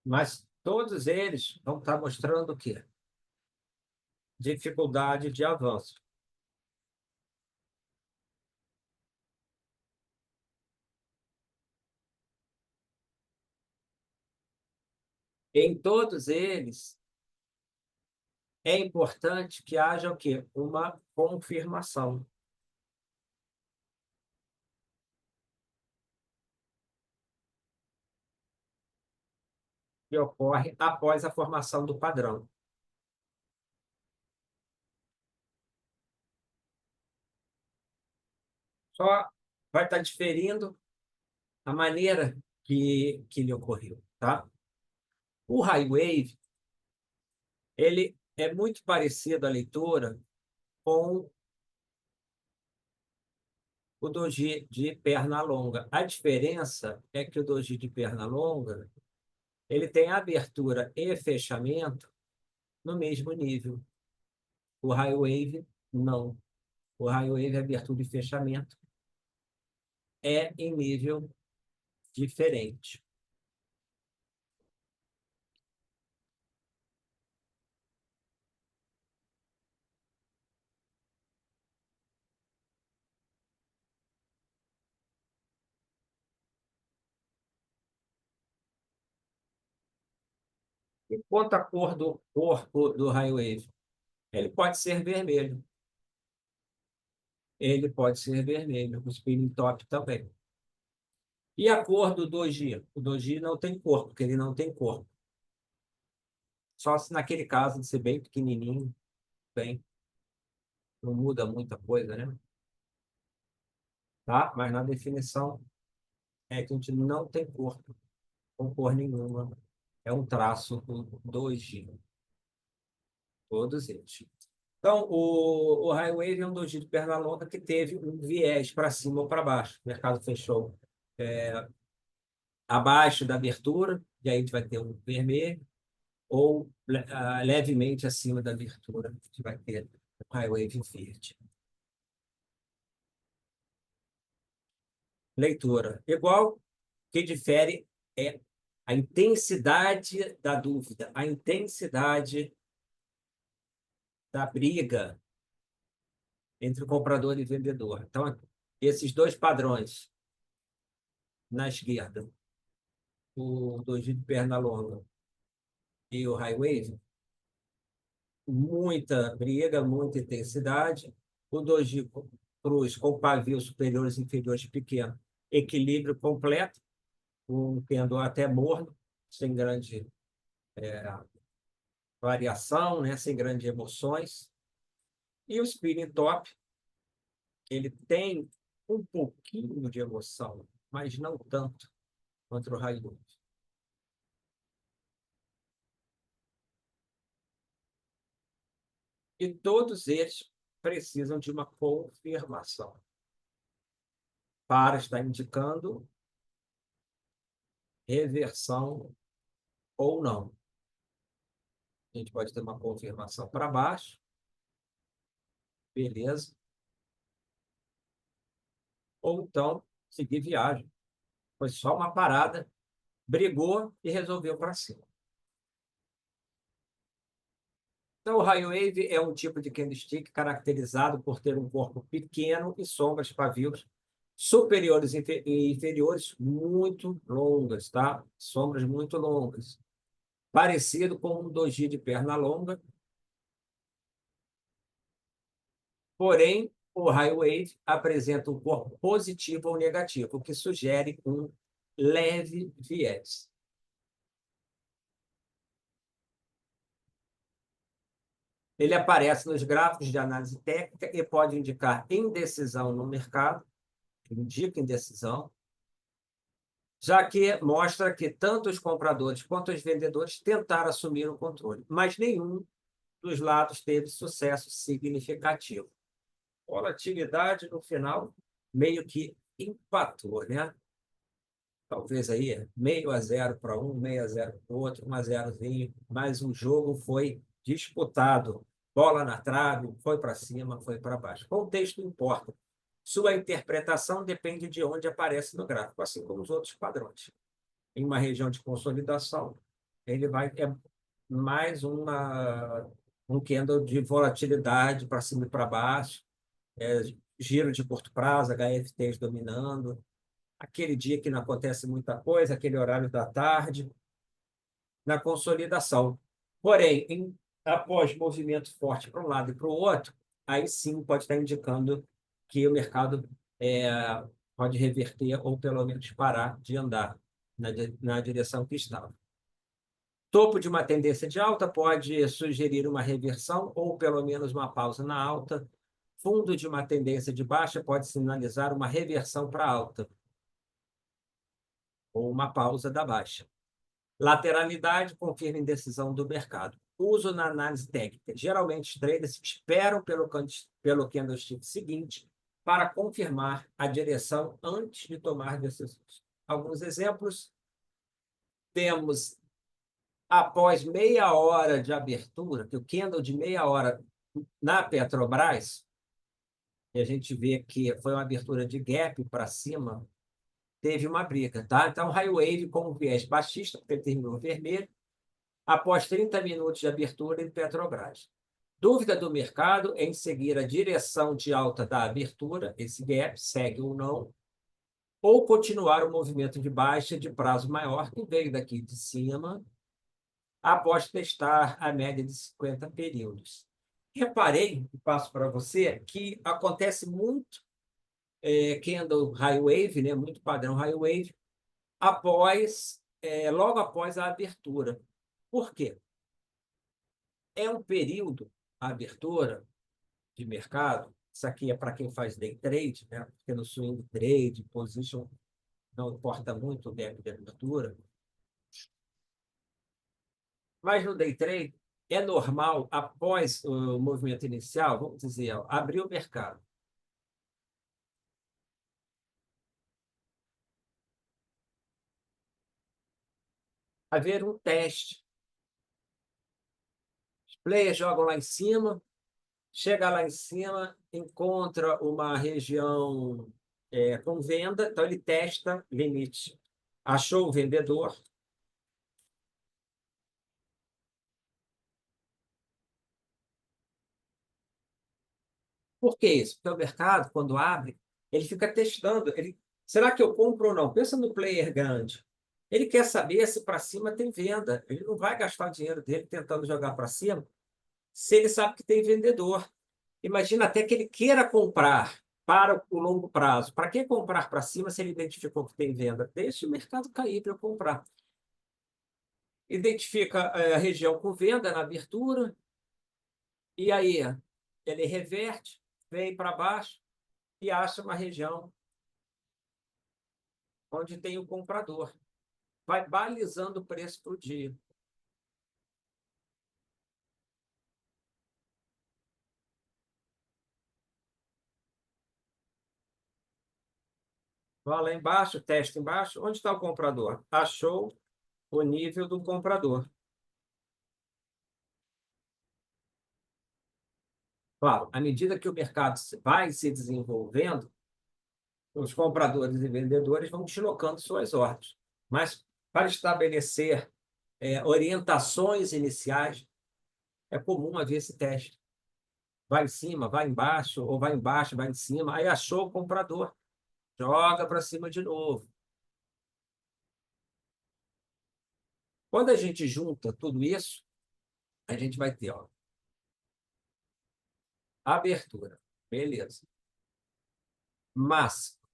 Mas todos eles vão estar mostrando o quê? Dificuldade de avanço. Em todos eles, é importante que haja o quê? Uma confirmação. Que ocorre após a formação do padrão. Só vai estar diferindo a maneira que ele ocorreu, tá? O high wave, ele é muito parecido à leitura com o doji de perna longa. A diferença é que o doji de perna longa, ele tem abertura e fechamento no mesmo nível. O high wave, não. O high wave, abertura e fechamento, é em nível diferente. E quanto à cor do corpo do raio wave? Ele pode ser vermelho. Ele pode ser vermelho, o spinning top também. E a cor do doji? O doji não tem cor, porque ele não tem cor. Só se naquele caso de ser bem pequenininho, bem, não muda muita coisa, né? Tá? Mas na definição é que a gente não tem cor, com cor nenhuma. É um traço do doji, todos eles. Então, o High Wave é um doji de perna longa que teve um viés para cima ou para baixo. O mercado fechou abaixo da abertura, e aí a gente vai ter um vermelho, ou levemente acima da abertura, a gente vai ter um High Wave verde. Leitura. Igual, o que difere é a intensidade da dúvida, a intensidade da briga entre o comprador e o vendedor. Então, esses dois padrões na esquerda, o doji de perna longa e o high wave, muita briga, muita intensidade. O doji cruz com pavios superiores e inferiores pequeno, equilíbrio completo, um candle até morno, sem grande variação, né? Sem grandes emoções. E o spinning top, ele tem um pouquinho de emoção, mas não tanto quanto o high wave. E todos eles precisam de uma confirmação para estar indicando reversão ou não. A gente pode ter uma confirmação para baixo, beleza, ou então seguir viagem. Foi só uma parada, brigou e resolveu para cima. Então, o high wave é um tipo de candlestick caracterizado por ter um corpo pequeno e sombras pavios superiores e inferiores muito longas, tá? Sombras muito longas. Parecido com um doji de perna longa, porém, o high wave apresenta um corpo positivo ou negativo, o que sugere um leve viés. Ele aparece nos gráficos de análise técnica e pode indicar indecisão no mercado, indica indecisão, já que mostra que tanto os compradores quanto os vendedores tentaram assumir o controle, mas nenhum dos lados teve sucesso significativo. Volatilidade no final meio que empatou, né? Talvez aí meio a zero para um, meio a zero para o outro, 1-0zinho, mas o jogo foi disputado. Bola na trave, foi para cima, foi para baixo. Contexto importa. Sua interpretação depende de onde aparece no gráfico, assim como os outros padrões. Em uma região de consolidação, ele vai mais um candle de volatilidade para cima e para baixo, giro de curto prazo, HFTs dominando, aquele dia que não acontece muita coisa, aquele horário da tarde, na consolidação. Porém, após movimento forte para um lado e para o outro, aí sim pode estar indicando que o mercado pode reverter ou pelo menos parar de andar na direção que estava. Topo de uma tendência de alta pode sugerir uma reversão ou pelo menos uma pausa na alta. Fundo de uma tendência de baixa pode sinalizar uma reversão para alta ou uma pausa da baixa. Lateralidade confirma indecisão do mercado. Uso na análise técnica. Geralmente, os traders esperam pelo candlestick seguinte para confirmar a direção antes de tomar decisões. Alguns exemplos. Temos, após meia hora de abertura, que o candle de meia hora na Petrobras, e a gente vê que foi uma abertura de gap para cima, teve uma briga, tá? Então, high wave com viés baixista, porque terminou vermelho, após 30 minutos de abertura em Petrobras. Dúvida do mercado em seguir a direção de alta da abertura, esse gap, segue ou continuar o movimento de baixa de prazo maior, que veio daqui de cima, após testar a média de 50 períodos. Reparei, e passo para você, que acontece muito candle high wave, né, muito padrão high wave, logo após a abertura. Por quê? É um período, a abertura de mercado, isso aqui é para quem faz day trade, né? Porque no swing trade, position, não importa muito o gap de abertura, mas no day trade é normal, após o movimento inicial, vamos dizer, ó, abrir o mercado, haver um teste. Os players jogam lá em cima, chega lá em cima, encontra uma região com venda, então ele testa limite. Achou o vendedor. Por que isso? Porque o mercado, quando abre, ele fica testando. Será que eu compro ou não? Pensa no player grande. Ele quer saber se para cima tem venda. Ele não vai gastar o dinheiro dele tentando jogar para cima se ele sabe que tem vendedor. Imagina até que ele queira comprar para o longo prazo. Para que comprar para cima se ele identificou que tem venda? Deixa o mercado cair para eu comprar. Identifica a região com venda na abertura, e aí ele reverte, vem para baixo e acha uma região onde tem o comprador. Vai balizando o preço para o dia. Vai lá embaixo, testa embaixo. Onde está o comprador? Achou o nível do comprador. Claro, à medida que o mercado vai se desenvolvendo, os compradores e vendedores vão deslocando suas ordens. Mas para estabelecer orientações iniciais, é comum haver esse teste. Vai em cima, vai embaixo, ou vai embaixo, vai em cima. Aí achou o comprador, joga para cima de novo. Quando a gente junta tudo isso, a gente vai ter, ó, abertura, beleza. Máxima,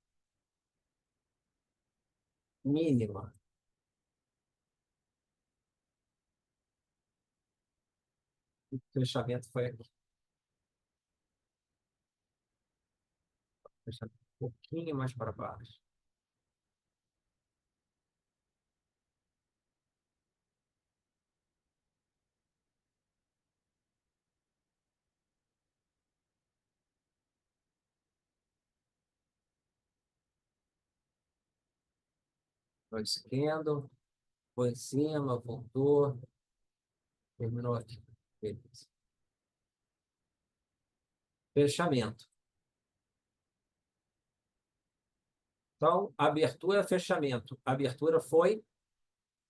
mínima. O fechamento foi aqui. Fechamento um pouquinho mais para baixo. Foi esquerdo, foi em cima, voltou, terminou aqui. Beleza. Fechamento. Então, abertura, fechamento. A abertura foi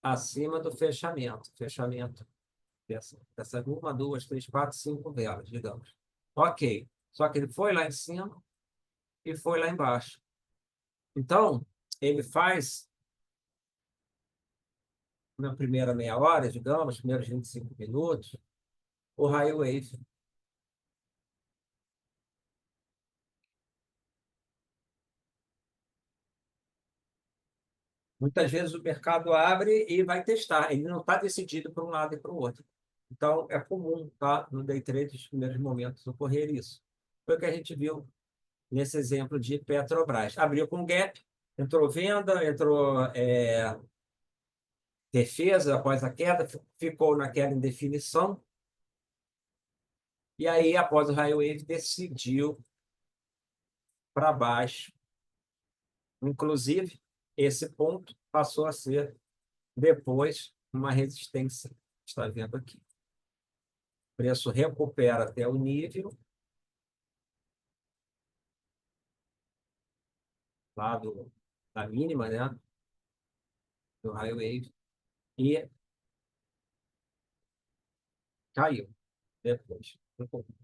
acima do fechamento. Fechamento dessa uma, duas, três, quatro, cinco velas, digamos. Ok. Só que ele foi lá em cima e foi lá embaixo. Então, ele faz na primeira meia hora, digamos, primeiros 25 minutos, o high wave. Muitas vezes o mercado abre e vai testar, ele não está decidido para um lado e para o outro. Então, é comum, tá, no day trade, nos primeiros momentos, ocorrer isso. Foi o que a gente viu nesse exemplo de Petrobras. Abriu com gap, entrou venda, entrou defesa após a queda, ficou naquela indefinição, e aí, após o high wave, decidiu para baixo. Inclusive, esse ponto passou a ser depois uma resistência. Está vendo aqui. O preço recupera até o nível lá da mínima, né? Do high wave, e caiu depois.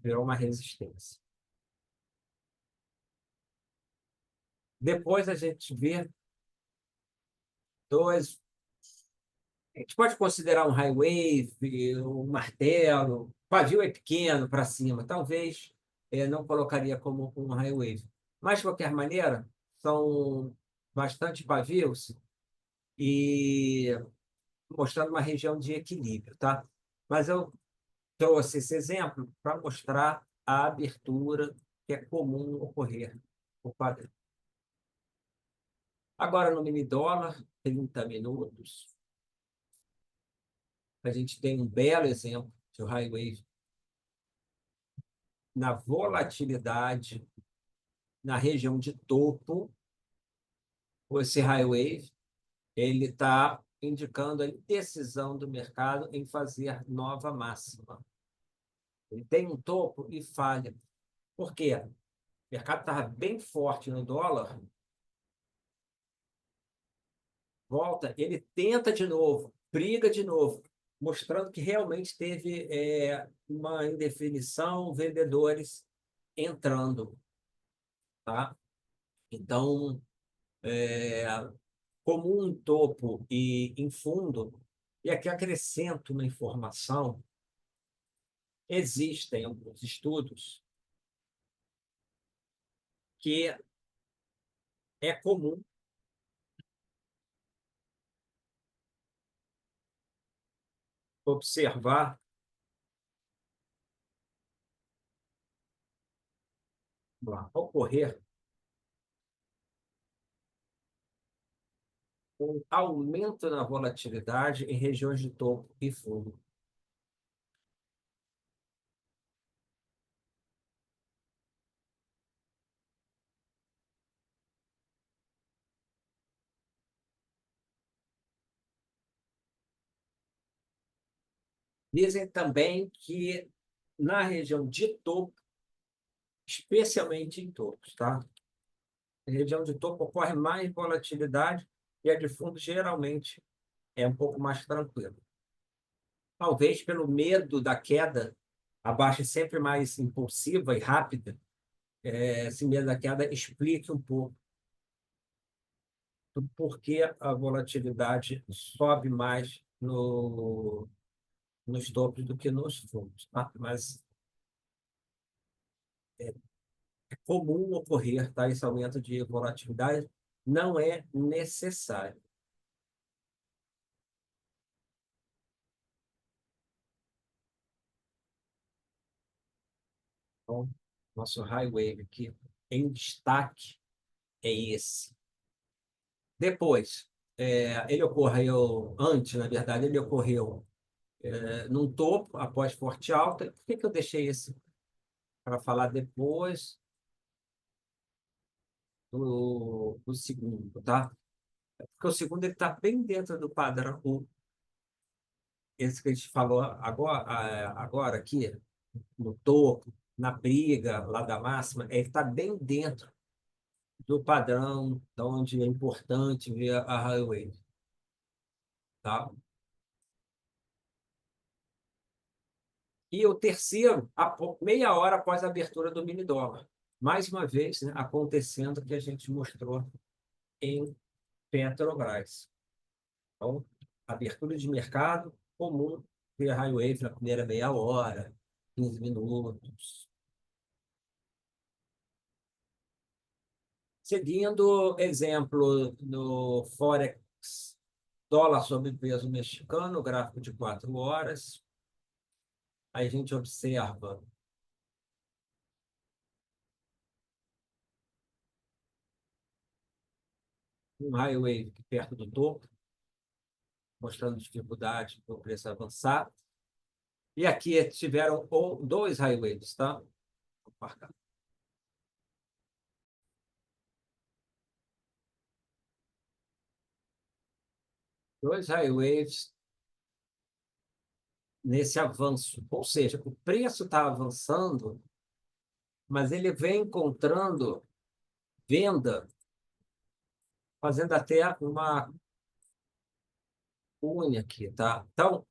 Virou uma resistência. Depois a gente vê dois A gente pode considerar um high wave, um martelo. O pavio é pequeno para cima, talvez não colocaria como um high wave. Mas, de qualquer maneira, são bastante pavios e mostrando uma região de equilíbrio, tá? Mas eu trouxe esse exemplo para mostrar a abertura que é comum ocorrer por padrão. Agora, no mini dólar, 30 minutos, a gente tem um belo exemplo de high wave na volatilidade, na região de topo. Esse high wave ele está indicando a indecisão do mercado em fazer nova máxima. Ele tem um topo e falha. Por quê? O mercado estava bem forte no dólar, volta, ele tenta de novo, briga de novo, mostrando que realmente teve uma indefinição, vendedores entrando. Tá? Então, como um topo e em fundo, e aqui acrescento uma informação, existem alguns estudos que é comum observar ocorrer um aumento na volatilidade em regiões de topo e fundo. Dizem também que na região de topo, especialmente em topos, tá? Na região de topo ocorre mais volatilidade e a de fundo geralmente é um pouco mais tranquilo. Talvez pelo medo da queda, a baixa é sempre mais impulsiva e rápida, esse medo da queda explique um pouco do porquê a volatilidade sobe mais nos topos do que nos fundos. Tá? Mas é comum ocorrer, tá, esse aumento de volatilidade, não é necessário. Então, nosso high wave aqui em destaque é esse. Depois, ele ocorreu antes, na verdade, ele ocorreu num topo, após forte alta. Por que eu deixei esse para falar depois do segundo, tá? Porque o segundo está bem dentro do padrão, esse que a gente falou agora aqui, no topo, na briga lá da máxima, ele está bem dentro do padrão, de onde é importante ver a highway. Tá? E o terceiro, meia hora após a abertura do mini dólar. Mais uma vez, né, acontecendo o que a gente mostrou em Petrobras. Então, abertura de mercado comum, ver high wave na primeira meia hora, 15 minutos. Seguindo exemplo no Forex, dólar sobre peso mexicano, gráfico de 4 horas. Aí a gente observa um high wave perto do topo, mostrando dificuldade para o preço avançar. E aqui tiveram dois high waves, tá? Vou marcar. Dois high waves nesse avanço. Ou seja, o preço está avançando, mas ele vem encontrando venda, fazendo até uma cunha aqui, tá? Então,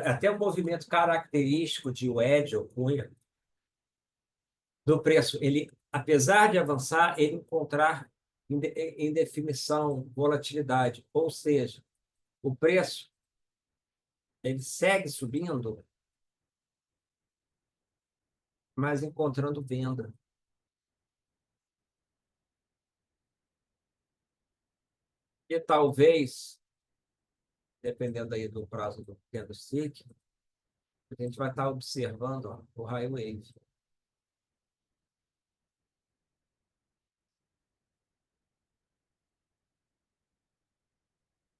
até o movimento característico de wedge ou cunha do preço, ele, apesar de avançar, ele encontrar indefinição, volatilidade, ou seja, o preço ele segue subindo, mas encontrando venda. E talvez, dependendo aí do prazo do candlestick, a gente vai estar observando, ó, o high wave.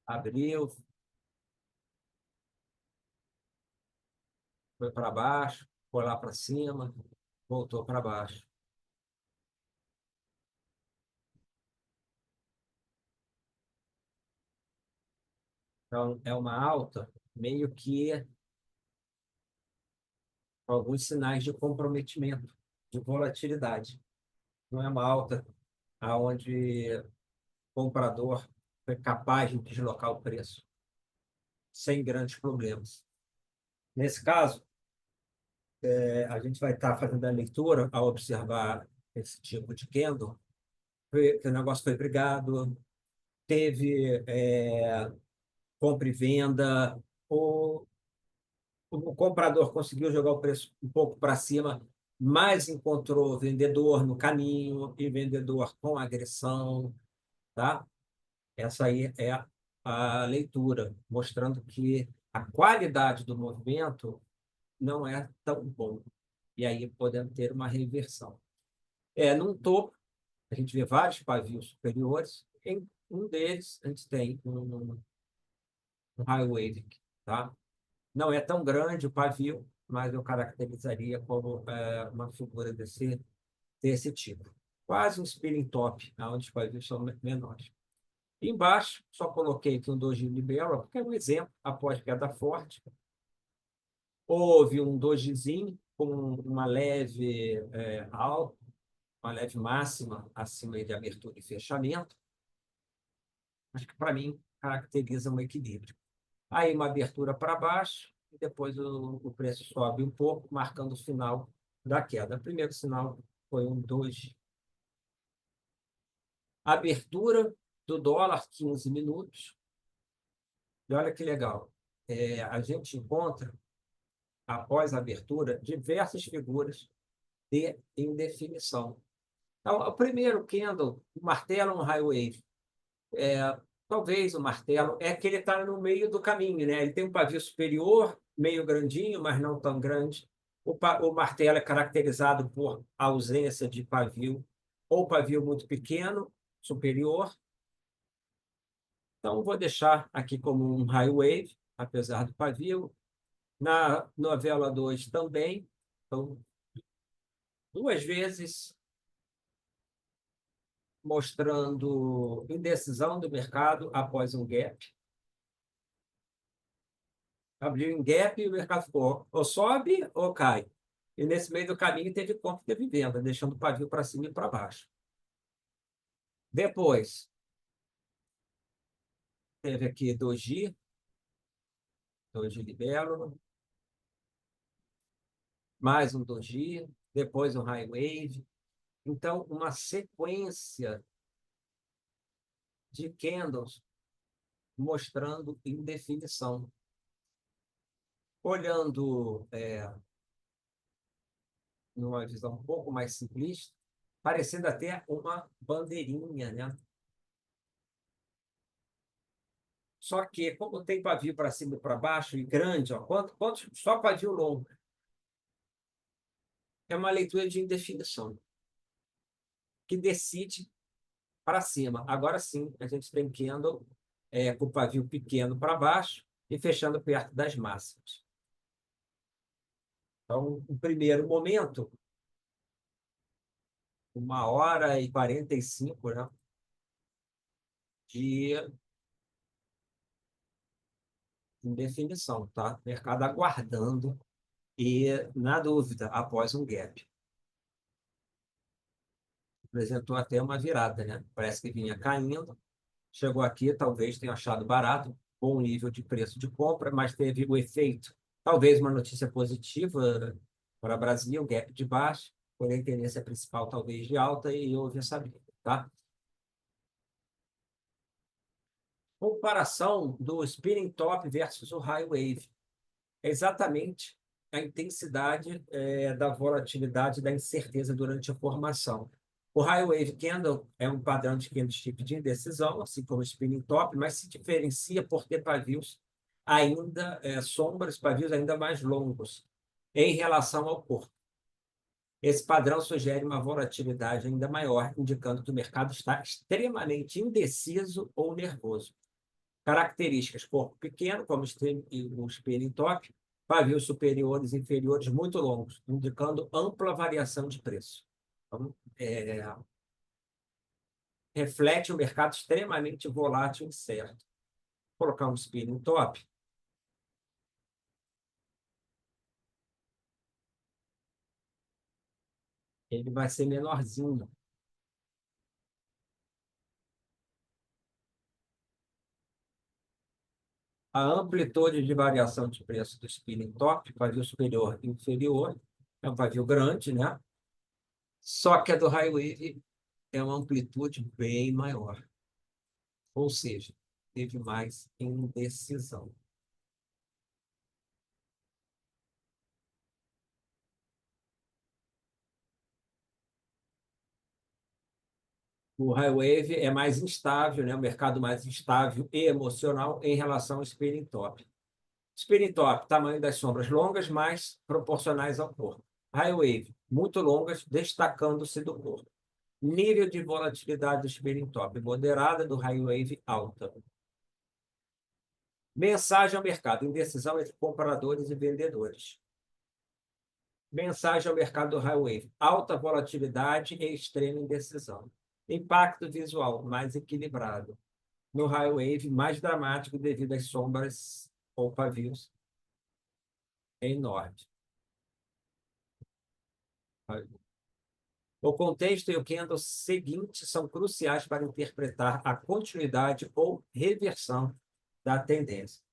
Abriu, foi para baixo, foi lá para cima, voltou para baixo. Então, é uma alta meio que com alguns sinais de comprometimento, de volatilidade. Não é uma alta onde o comprador foi capaz de deslocar o preço sem grandes problemas. Nesse caso, a gente vai estar fazendo a leitura ao observar esse tipo de candle, que o negócio foi brigado, teve compra e venda, o, o comprador conseguiu jogar o preço um pouco para cima, mas encontrou vendedor no caminho e vendedor com agressão, tá? Essa aí é a leitura, mostrando que a qualidade do movimento não é tão bom. E aí podemos ter uma reversão. Num topo, a gente vê vários pavios superiores. Em um deles, a gente tem um high wave, tá? Não é tão grande o pavio, mas eu caracterizaria como uma figura desse tipo. Quase um spinning top, onde os pavios são menores. Embaixo, só coloquei aqui um doji libelo, porque é um exemplo, após queda forte. Houve um dojizinho com uma leve alta, uma leve máxima acima de abertura e fechamento. Acho que, para mim, caracteriza um equilíbrio. Aí uma abertura para baixo e depois o preço sobe um pouco, marcando o final da queda. O primeiro sinal foi um 2. Abertura do dólar, 15 minutos. E olha que legal. A gente encontra, após a abertura, diversas figuras de indefinição. Então, o primeiro candle, o martelo no high wave. Talvez o martelo é que ele está no meio do caminho, né? Ele tem um pavio superior, meio grandinho, mas não tão grande. O martelo é caracterizado por ausência de pavio, ou pavio muito pequeno, superior. Então, vou deixar aqui como um high wave, apesar do pavio. Na novela 2 também. Então, duas vezes mostrando indecisão do mercado após um gap. Abriu em gap e o mercado ficou ou sobe ou cai. E nesse meio do caminho teve compra e teve venda, deixando o pavio para cima e para baixo. Depois, teve aqui doji libelo, mais um doji, depois um high wave. Então, uma sequência de candles mostrando indefinição. Olhando numa visão um pouco mais simplista, parecendo até uma bandeirinha, né? Só que, como tem pavio para cima e para baixo e grande, ó, só pavio longo, é uma leitura de indefinição, que decide para cima. Agora sim, a gente tem candle com o pavio pequeno para baixo e fechando perto das máximas. Então, o primeiro momento, 1h45, né, de indefinição, tá? Mercado aguardando e, na dúvida, após um gap. Apresentou até uma virada, né? Parece que vinha caindo, chegou aqui, talvez tenha achado barato, bom nível de preço de compra, mas teve o efeito, talvez uma notícia positiva para o Brasil, gap de baixo, porém tendência principal talvez de alta e houve essa briga, tá? Comparação do spinning top versus o high wave. é exatamente a intensidade da volatilidade da incerteza durante a formação. O High Wave Candle é um padrão de candlestick de indecisão, assim como o Spinning Top, mas se diferencia por ter pavios ainda, sombras, pavios ainda mais longos em relação ao corpo. Esse padrão sugere uma volatilidade ainda maior, indicando que o mercado está extremamente indeciso ou nervoso. Características: corpo pequeno, como o spinning top, pavios superiores e inferiores muito longos, indicando ampla variação de preço. Então, reflete um mercado extremamente volátil e incerto. Vou colocar um spinning top. Ele vai ser menorzinho. A amplitude de variação de preço do spinning top, pavio superior e inferior, é um pavio grande, né? Só que a do high wave é uma amplitude bem maior. Ou seja, teve mais indecisão. O high wave é mais instável, né? O mercado mais instável e emocional em relação ao spinning top. Spinning top, tamanho das sombras longas, mais proporcionais ao corpo. High wave, muito longas, destacando-se do corpo. Nível de volatilidade do spinning top, moderada, do high wave, alta. Mensagem ao mercado, indecisão entre compradores e vendedores. Mensagem ao mercado do high wave, alta volatilidade e extrema indecisão. Impacto visual, mais equilibrado. No high wave, mais dramático devido às sombras ou pavios em norte. O contexto e o candle seguinte são cruciais para interpretar a continuidade ou reversão da tendência.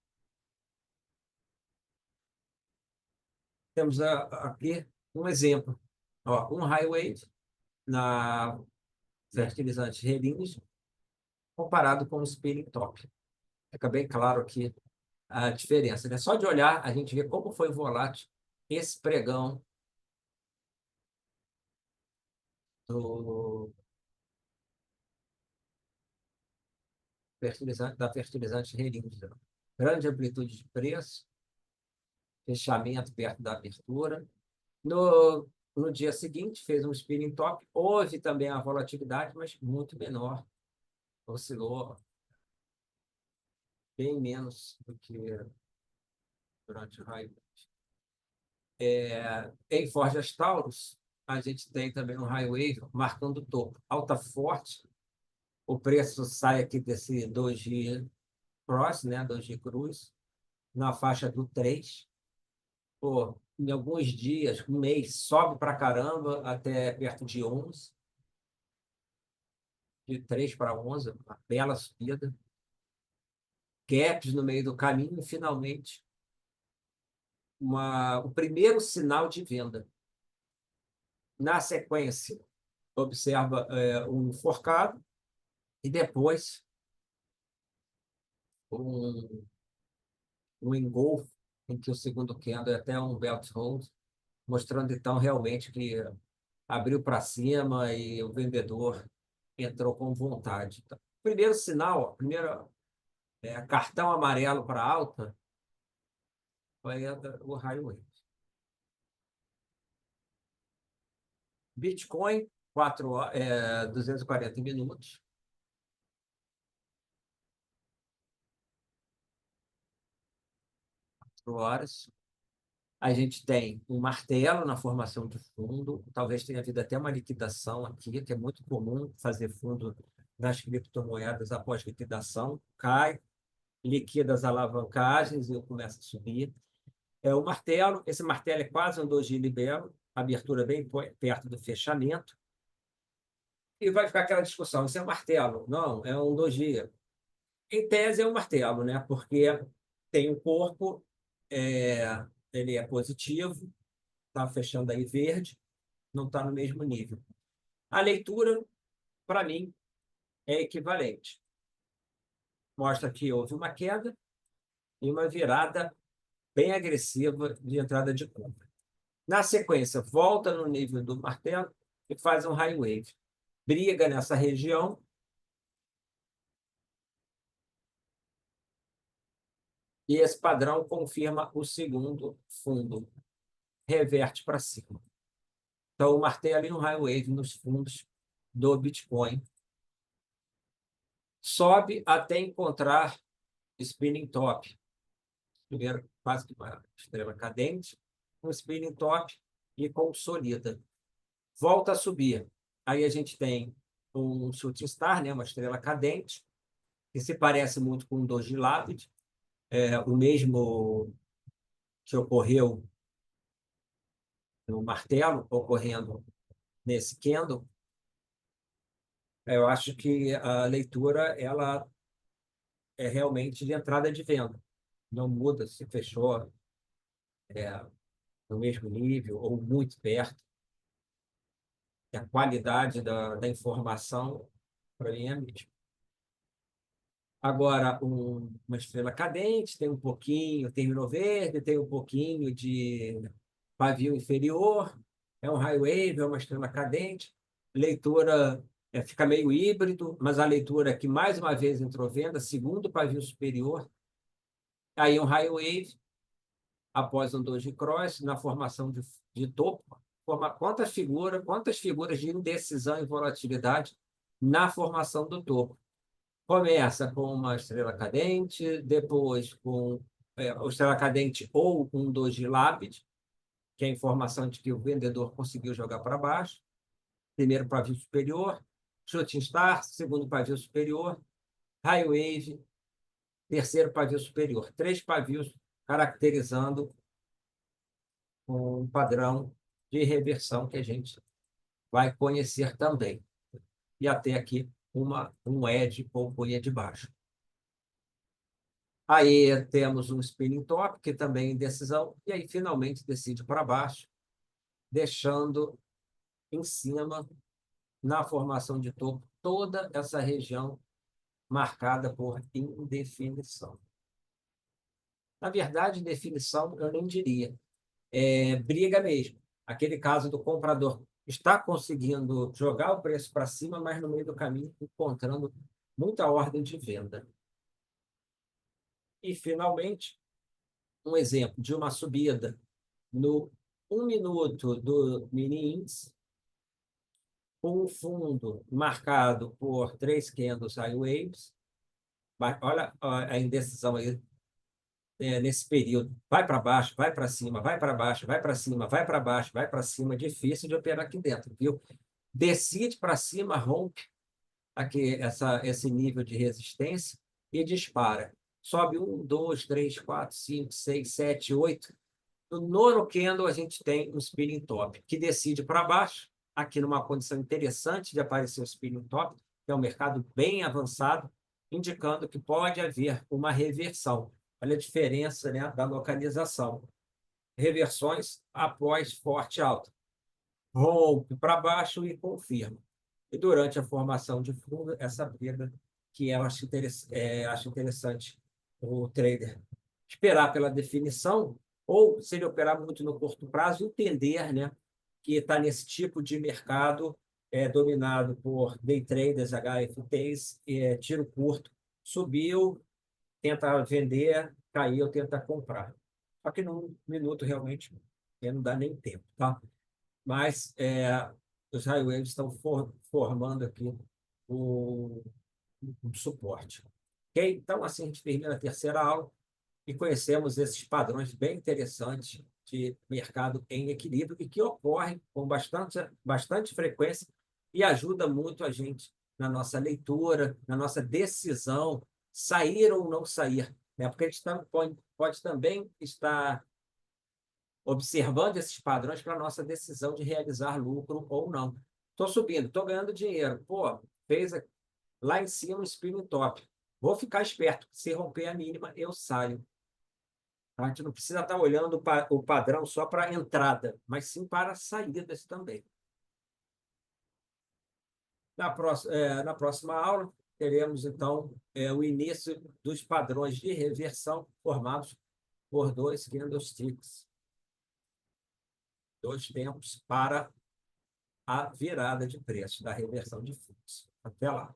Temos aqui um exemplo. Ó, um high wave na fertilizante Relins comparado com o spinning top. Fica bem claro aqui a diferença, né? Só de olhar, a gente vê como foi volátil esse pregão do da fertilizante Relins. Grande amplitude de preço, fechamento perto da abertura. No dia seguinte, fez um spinning top. Houve também a volatilidade, mas muito menor. Oscilou bem menos do que durante o high. Em Forjas Taurus, a gente tem também um high wave marcando o topo. Alta forte, o preço sai aqui desse 2G Cross, né? 2G Cruz, na faixa do 3. Pô, em alguns dias, um mês, sobe para caramba até perto de 11, de 3 para 11, uma bela subida. Gaps no meio do caminho, e finalmente o primeiro sinal de venda. Na sequência, observa um forcado e depois um, um engolfo, em que o segundo candle é até um belt hold, mostrando então realmente que abriu para cima e o vendedor entrou com vontade. Então, primeiro sinal, primeiro cartão amarelo para alta foi o high wave. Bitcoin, 240 minutos. Horas. A gente tem um martelo na formação de fundo, talvez tenha havido até uma liquidação aqui, que é muito comum fazer fundo nas criptomoedas após liquidação, cai, liquida as alavancagens e começa a subir. O martelo, esse martelo é quase um doji libero, abertura bem perto do fechamento, e vai ficar aquela discussão, isso é um martelo? Não, é um doji. Em tese é um martelo, né? Porque tem um corpo, ele é positivo, está fechando aí verde, não está no mesmo nível. A leitura, para mim, é equivalente. Mostra que houve uma queda e uma virada bem agressiva de entrada de compra. Na sequência, volta no nível do martelo e faz um high wave. Briga nessa região e esse padrão confirma o segundo fundo, reverte para cima. Então, o martelo e um high wave nos fundos do Bitcoin. Sobe até encontrar spinning top. Primeiro, quase que uma estrela cadente, um spinning top e consolida. Volta a subir. Aí a gente tem um shooting star, né, uma estrela cadente, que se parece muito com um Doji Lapid, o mesmo que ocorreu no martelo, ocorrendo nesse candle. Eu acho que a leitura ela é realmente de entrada de venda. Não muda se fechou no mesmo nível ou muito perto. A qualidade da informação, para mim, é a mesma. Agora, uma estrela cadente tem um pouquinho, terminou verde, tem um pouquinho de pavio inferior, é um high wave, é uma estrela cadente. Leitura fica meio híbrido, mas a leitura que mais uma vez entrou venda, segundo pavio superior, aí um high wave, após um doji cross, na formação de topo, quantas figuras de indecisão e volatilidade na formação do topo. Começa com uma estrela cadente, depois com o estrela cadente ou um doji lapid, que é a informação de que o vendedor conseguiu jogar para baixo. Primeiro pavio superior, shooting star, segundo pavio superior, high wave, terceiro pavio superior. 3 pavios caracterizando um padrão de reversão que a gente vai conhecer também. E até aqui um edge ou cunha de baixo. Aí temos um spinning top, que também é indecisão, e aí finalmente decide para baixo, deixando em cima, na formação de topo, toda essa região marcada por indefinição. Na verdade, definição eu nem diria, briga mesmo. Aquele caso do comprador está conseguindo jogar o preço para cima, mas no meio do caminho encontrando muita ordem de venda. E, finalmente, um exemplo de uma subida no 1 minuto do mini índice, com um fundo marcado por 3 candles high waves. Olha a indecisão aí nesse período. Vai para baixo, vai para cima, vai para baixo, vai para cima, vai para baixo, vai para cima. Difícil de operar aqui dentro, viu? Decide para cima, rompe aqui esse nível de resistência e dispara. Sobe 1, 2, 3, 4, 5, 6, 7, 8. No nono candle, a gente tem um spinning top, que decide para baixo, aqui numa condição interessante de aparecer o spinning top, que é um mercado bem avançado, indicando que pode haver uma reversão. Olha a diferença, né, da localização. Reversões após forte alta. Rompe para baixo e confirma. E durante a formação de fundo, essa briga que eu acho interessante o trader esperar pela definição, ou se ele operar muito no curto prazo, entender, né, que está nesse tipo de mercado dominado por day traders, HFTs, tiro curto, subiu, tenta vender, caiu, tenta comprar. Só que num minuto realmente não dá nem tempo, tá? Mas os high waves estão formando aqui o suporte. Ok? Então, assim, a gente termina a terceira aula e conhecemos esses padrões bem interessantes de mercado em equilíbrio e que ocorrem com bastante frequência e ajuda muito a gente na nossa leitura, na nossa decisão, sair ou não sair. Né? Porque a gente pode também estar observando esses padrões para a nossa decisão de realizar lucro ou não. Estou subindo, estou ganhando dinheiro. Pô, fez lá em cima um spinning top. Vou ficar esperto. Se romper a mínima, eu saio. A gente não precisa estar olhando o padrão só para a entrada, mas sim para saídas também. Na próxima aula, teremos, então, o início dos padrões de reversão formados por dois candlesticks, dois tempos para a virada de preço da reversão de fluxo. Até lá.